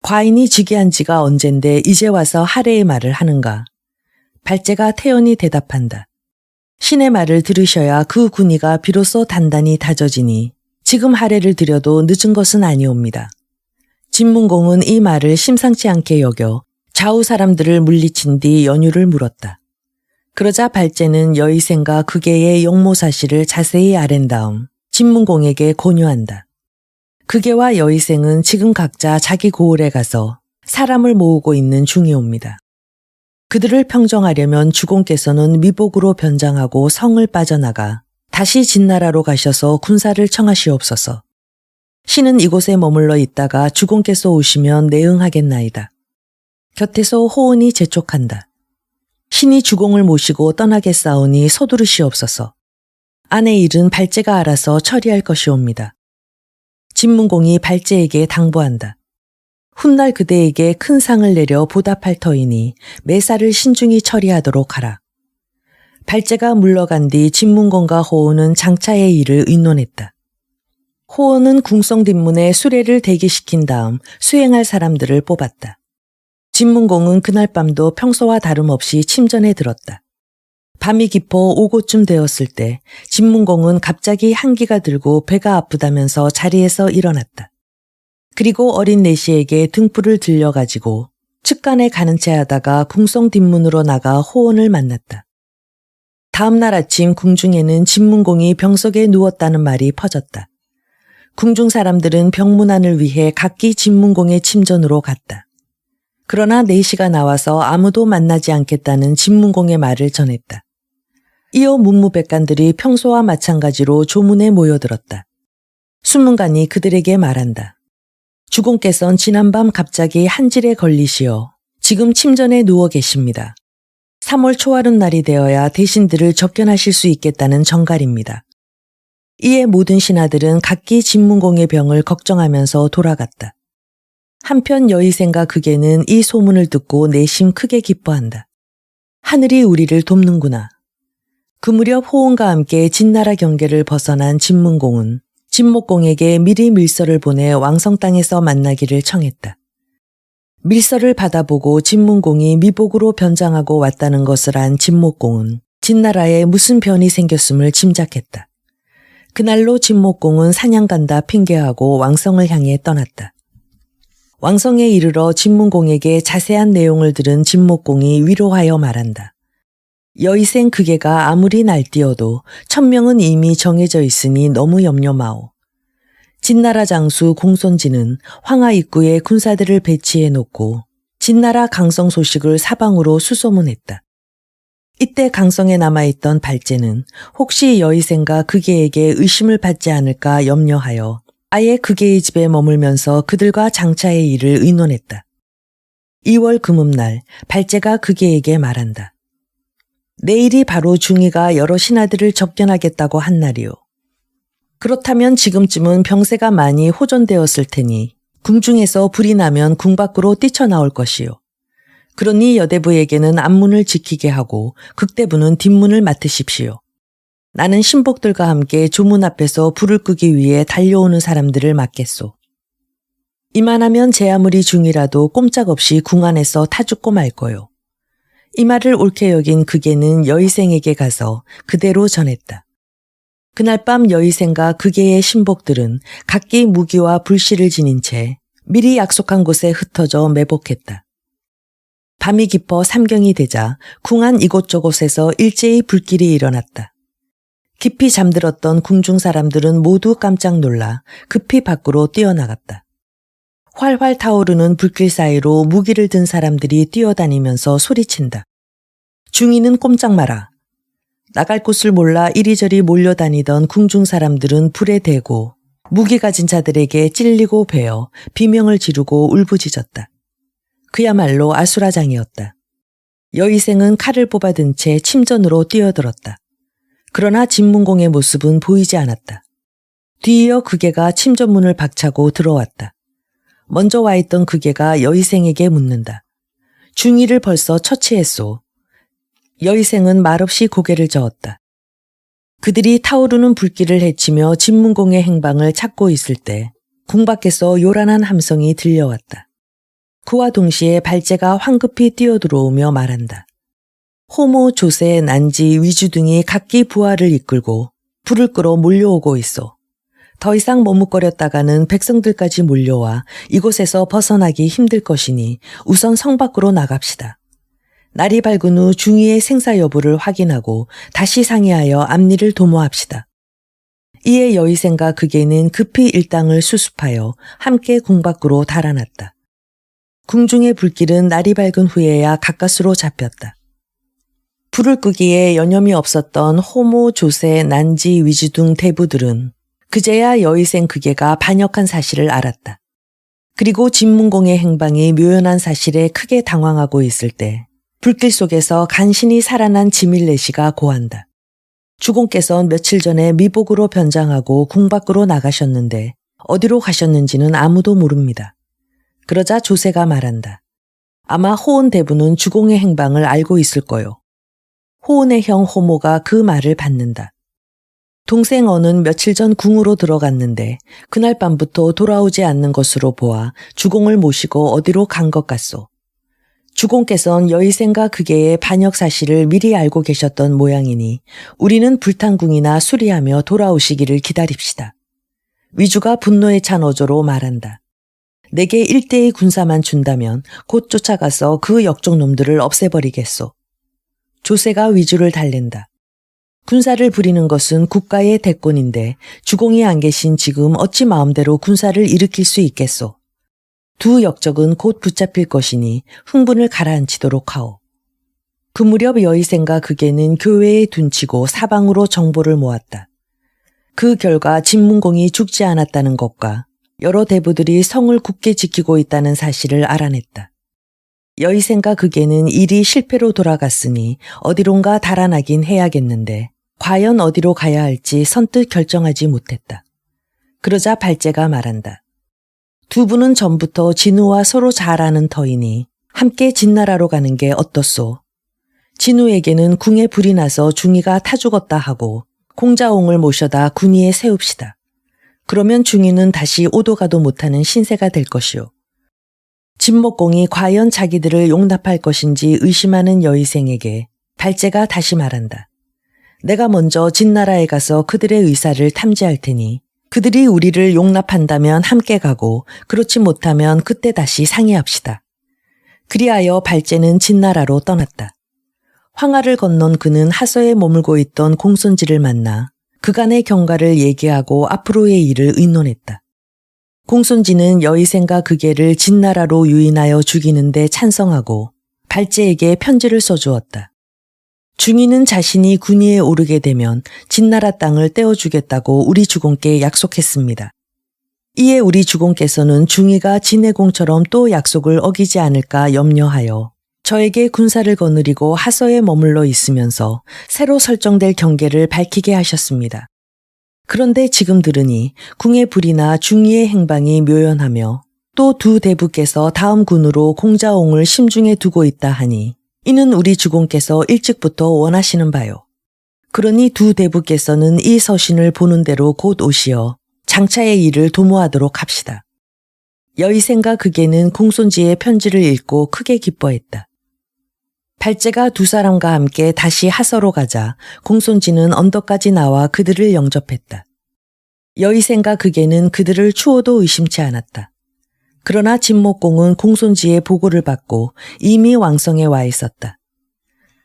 과인이 즉위한 지가 언젠데 이제 와서 할애의 말을 하는가. 발제가 태연히 대답한다. 신의 말을 들으셔야 그 군위가 비로소 단단히 다져지니 지금 할애를 드려도 늦은 것은 아니옵니다. 진문공은 이 말을 심상치 않게 여겨 좌우 사람들을 물리친 뒤 연유를 물었다. 그러자 발제는 여의생과 극계의 용모 사실을 자세히 아랜 다음 진문공에게 권유한다. 극계와 여의생은 지금 각자 자기 고을에 가서 사람을 모으고 있는 중이옵니다. 그들을 평정하려면 주공께서는 미복으로 변장하고 성을 빠져나가 다시 진나라로 가셔서 군사를 청하시옵소서. 신은 이곳에 머물러 있다가 주공께서 오시면 내응하겠나이다. 곁에서 호은이 재촉한다. 신이 주공을 모시고 떠나겠사오니 서두르시옵소서. 아내 일은 발제가 알아서 처리할 것이옵니다. 진문공이 발제에게 당부한다. 훗날 그대에게 큰 상을 내려 보답할 터이니 매사를 신중히 처리하도록 하라. 발제가 물러간 뒤 진문공과 호은은 장차의 일을 의논했다. 호은은 궁성 뒷문에 수레를 대기시킨 다음 수행할 사람들을 뽑았다. 진문공은 그날 밤도 평소와 다름없이 침전에 들었다. 밤이 깊어 오고쯤 되었을 때 진문공은 갑자기 한기가 들고 배가 아프다면서 자리에서 일어났다. 그리고 어린 내시에게 등불을 들려가지고 측간에 가는 채 하다가 궁성 뒷문으로 나가 호은을 만났다. 다음 날 아침 궁중에는 진문공이 병석에 누웠다는 말이 퍼졌다. 궁중 사람들은 병문안을 위해 각기 진문공의 침전으로 갔다. 그러나 내시가 나와서 아무도 만나지 않겠다는 진문공의 말을 전했다. 이어 문무백관들이 평소와 마찬가지로 조문에 모여들었다. 수문관이 그들에게 말한다. 주공께서는 지난밤 갑자기 한질에 걸리시어 지금 침전에 누워 계십니다. 3월 초하룻 날이 되어야 대신들을 접견하실 수 있겠다는 정갈입니다. 이에 모든 신하들은 각기 진문공의 병을 걱정하면서 돌아갔다. 한편 여의생과 극계는 이 소문을 듣고 내심 크게 기뻐한다. 하늘이 우리를 돕는구나. 그 무렵 호응과 함께 진나라 경계를 벗어난 진문공은 진목공에게 미리 밀서를 보내 왕성 땅에서 만나기를 청했다. 밀서를 받아보고 진문공이 미복으로 변장하고 왔다는 것을 안 진목공은 진나라에 무슨 변이 생겼음을 짐작했다. 그날로 진목공은 사냥 간다 핑계하고 왕성을 향해 떠났다. 왕성에 이르러 진문공에게 자세한 내용을 들은 진목공이 위로하여 말한다. 여의생 극계가 아무리 날뛰어도 천명은 이미 정해져 있으니 너무 염려 마오. 진나라 장수 공손지는 황하 입구에 군사들을 배치해 놓고 진나라 강성 소식을 사방으로 수소문했다. 이때 강성에 남아있던 발제는 혹시 여의생과 극계에게 의심을 받지 않을까 염려하여 아예 극계의 집에 머물면서 그들과 장차의 일을 의논했다. 2월 금음날 발제가 극계에게 말한다. 내일이 바로 중이가 여러 신하들을 접견하겠다고 한 날이오. 그렇다면 지금쯤은 병세가 많이 호전되었을 테니 궁중에서 불이 나면 궁 밖으로 뛰쳐나올 것이오. 그러니 여대부에게는 앞문을 지키게 하고 극대부는 뒷문을 맡으십시오. 나는 신복들과 함께 조문 앞에서 불을 끄기 위해 달려오는 사람들을 맡겠소. 이만하면 제 아무리 중이라도 꼼짝없이 궁 안에서 타죽고 말 거요. 이 말을 옳게 여긴 극계는 여의생에게 가서 그대로 전했다. 그날 밤 여의생과 극계의 신복들은 각기 무기와 불씨를 지닌 채 미리 약속한 곳에 흩어져 매복했다. 밤이 깊어 삼경이 되자 궁 안 이곳저곳에서 일제히 불길이 일어났다. 깊이 잠들었던 궁중 사람들은 모두 깜짝 놀라 급히 밖으로 뛰어나갔다. 활활 타오르는 불길 사이로 무기를 든 사람들이 뛰어다니면서 소리친다. 중이는 꼼짝 마라. 나갈 곳을 몰라 이리저리 몰려다니던 궁중 사람들은 불에 대고 무기 가진 자들에게 찔리고 베어 비명을 지르고 울부짖었다. 그야말로 아수라장이었다. 여의생은 칼을 뽑아든 채 침전으로 뛰어들었다. 그러나 진문공의 모습은 보이지 않았다. 뒤이어 극계가 침전문을 박차고 들어왔다. 먼저 와 있던 극계가 여의생에게 묻는다. 중이를 벌써 처치했소. 여의생은 말없이 고개를 저었다. 그들이 타오르는 불길을 헤치며 진문공의 행방을 찾고 있을 때 궁 밖에서 요란한 함성이 들려왔다. 그와 동시에 발제가 황급히 뛰어들어오며 말한다. 호모, 조세, 난지, 위주 등이 각기 부하를 이끌고 불을 끄러 몰려오고 있어. 더 이상 머뭇거렸다가는 백성들까지 몰려와 이곳에서 벗어나기 힘들 것이니 우선 성 밖으로 나갑시다. 날이 밝은 후 중위의 생사 여부를 확인하고 다시 상의하여 앞일을 도모합시다. 이에 여의생과 극예는 급히 일당을 수습하여 함께 궁 밖으로 달아났다. 궁중의 불길은 날이 밝은 후에야 가까스로 잡혔다. 불을 끄기에 여념이 없었던 호모, 조세, 난지, 위주 등 대부들은 그제야 여의생 극예가 반역한 사실을 알았다. 그리고 진문공의 행방이 묘연한 사실에 크게 당황하고 있을 때 불길 속에서 간신히 살아난 지밀내시가 고한다. 주공께서 며칠 전에 미복으로 변장하고 궁 밖으로 나가셨는데 어디로 가셨는지는 아무도 모릅니다. 그러자 조세가 말한다. 아마 호온 대부는 주공의 행방을 알고 있을 거요. 호온의 형 호모가 그 말을 받는다. 동생 언은 며칠 전 궁으로 들어갔는데 그날 밤부터 돌아오지 않는 것으로 보아 주공을 모시고 어디로 간 것 같소. 주공께서는 여의생과 극예의 반역 사실을 미리 알고 계셨던 모양이니 우리는 불탄궁이나 수리하며 돌아오시기를 기다립시다. 위주가 분노에 찬 어조로 말한다. 내게 1대의 군사만 준다면 곧 쫓아가서 그 역적놈들을 없애버리겠소. 조세가 위주를 달랜다. 군사를 부리는 것은 국가의 대권인데 주공이 안 계신 지금 어찌 마음대로 군사를 일으킬 수 있겠소. 두 역적은 곧 붙잡힐 것이니 흥분을 가라앉히도록 하오. 그 무렵 여의생과 극예는 교회에 둔치고 사방으로 정보를 모았다. 그 결과 진문공이 죽지 않았다는 것과 여러 대부들이 성을 굳게 지키고 있다는 사실을 알아냈다. 여의생과 극예는 일이 실패로 돌아갔으니 어디론가 달아나긴 해야겠는데 과연 어디로 가야 할지 선뜻 결정하지 못했다. 그러자 발제가 말한다. 두 분은 전부터 진우와 서로 잘 아는 터이니 함께 진나라로 가는 게 어떻소? 진우에게는 궁에 불이 나서 중이가 타 죽었다 하고 공자옹을 모셔다 군위에 세웁시다. 그러면 중이는 다시 오도가도 못하는 신세가 될 것이오. 진목공이 과연 자기들을 용납할 것인지 의심하는 여의생에게 발제가 다시 말한다. 내가 먼저 진나라에 가서 그들의 의사를 탐지할 테니 그들이 우리를 용납한다면 함께 가고 그렇지 못하면 그때 다시 상의합시다. 그리하여 발제는 진나라로 떠났다. 황하를 건넌 그는 하서에 머물고 있던 공손지를 만나 그간의 경과를 얘기하고 앞으로의 일을 의논했다. 공손지는 여의생과 극예를 진나라로 유인하여 죽이는 데 찬성하고 발제에게 편지를 써주었다. 중이는 자신이 군위에 오르게 되면 진나라 땅을 떼어주겠다고 우리 주공께 약속했습니다. 이에 우리 주공께서는 중이가 진해공처럼 또 약속을 어기지 않을까 염려하여 저에게 군사를 거느리고 하서에 머물러 있으면서 새로 설정될 경계를 밝히게 하셨습니다. 그런데 지금 들으니 궁의 불이나 중위의 행방이 묘연하며 또 두 대부께서 다음 군으로 공자옹을 심중에 두고 있다 하니 이는 우리 주공께서 일찍부터 원하시는 바요. 그러니 두 대부께서는 이 서신을 보는 대로 곧 오시어 장차의 일을 도모하도록 합시다. 여의생과 극예는 공손지의 편지를 읽고 크게 기뻐했다. 발제가 두 사람과 함께 다시 하서로 가자 공손지는 언덕까지 나와 그들을 영접했다. 여의생과 극예는 그들을 추워도 의심치 않았다. 그러나 진목공은 공손지의 보고를 받고 이미 왕성에 와 있었다.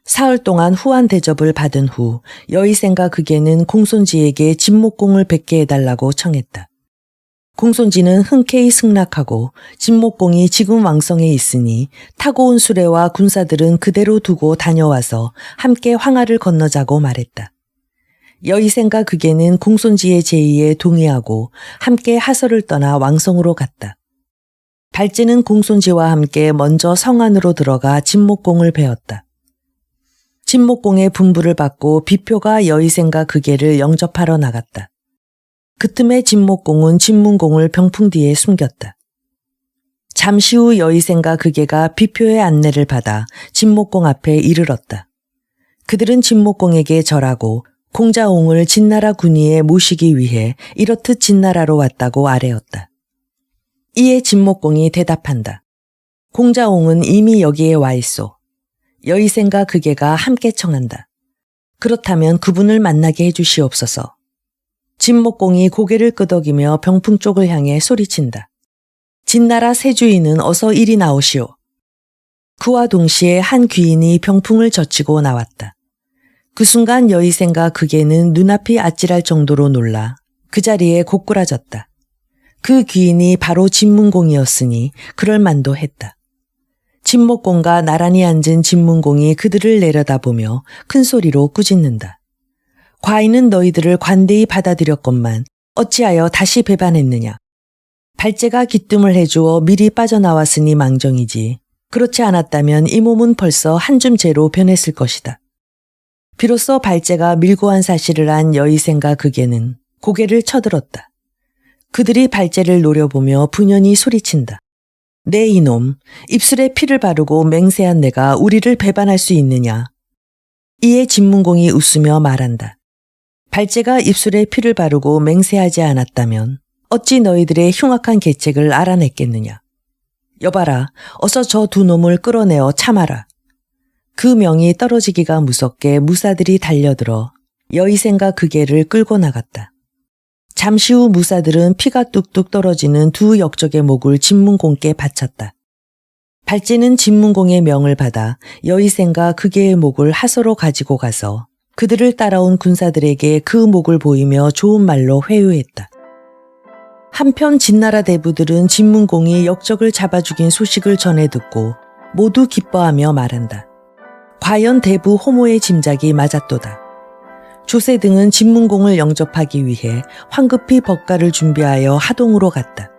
사흘 동안 후한 대접을 받은 후 여의생과 극예는 공손지에게 진목공을 뵙게 해달라고 청했다. 공손지는 흔쾌히 승낙하고 진목공이 지금 왕성에 있으니 타고 온 수레와 군사들은 그대로 두고 다녀와서 함께 황하를 건너자고 말했다. 여의생과 극예는 공손지의 제의에 동의하고 함께 하서를 떠나 왕성으로 갔다. 발제는 공손지와 함께 먼저 성 안으로 들어가 진목공을 배웠다. 진목공의 분부를 받고 비표가 여의생과 극예를 영접하러 나갔다. 그 틈에 진목공은 진문공을 병풍 뒤에 숨겼다. 잠시 후 여의생과 극예가 비표의 안내를 받아 진목공 앞에 이르렀다. 그들은 진목공에게 절하고 공자옹을 진나라 군위에 모시기 위해 이렇듯 진나라로 왔다고 아뢰었다. 이에 진목공이 대답한다. 공자옹은 이미 여기에 와 있소. 여의생과 극예가 함께 청한다. 그렇다면 그분을 만나게 해주시옵소서. 진목공이 고개를 끄덕이며 병풍 쪽을 향해 소리친다. 진나라 세주인은 어서 이리 나오시오. 그와 동시에 한 귀인이 병풍을 젖히고 나왔다. 그 순간 여의생과 극예는 눈앞이 아찔할 정도로 놀라 그 자리에 고꾸라졌다. 그 귀인이 바로 진문공이었으니 그럴 만도 했다. 진목공과 나란히 앉은 진문공이 그들을 내려다보며 큰 소리로 꾸짖는다. 과인은 너희들을 관대히 받아들였건만 어찌하여 다시 배반했느냐. 발제가 기뜸을 해주어 미리 빠져나왔으니 망정이지. 그렇지 않았다면 이 몸은 벌써 한 줌 재로 변했을 것이다. 비로소 발제가 밀고한 사실을 안 여의생과 극예는 고개를 쳐들었다. 그들이 발제를 노려보며 분연히 소리친다. 내 이놈, 입술에 피를 바르고 맹세한 내가 우리를 배반할 수 있느냐. 이에 진문공이 웃으며 말한다. 발제가 입술에 피를 바르고 맹세하지 않았다면 어찌 너희들의 흉악한 계책을 알아냈겠느냐. 여봐라, 어서 저 두 놈을 끌어내어 참아라. 그 명이 떨어지기가 무섭게 무사들이 달려들어 여의생과 극예를 끌고 나갔다. 잠시 후 무사들은 피가 뚝뚝 떨어지는 두 역적의 목을 진문공께 바쳤다. 발제는 진문공의 명을 받아 여의생과 극예의 목을 하서로 가지고 가서 그들을 따라온 군사들에게 그 목을 보이며 좋은 말로 회유했다. 한편 진나라 대부들은 진문공이 역적을 잡아 죽인 소식을 전해 듣고 모두 기뻐하며 말한다. 과연 대부 호모의 짐작이 맞았도다. 조세 등은 진문공을 영접하기 위해 황급히 법가를 준비하여 하동으로 갔다.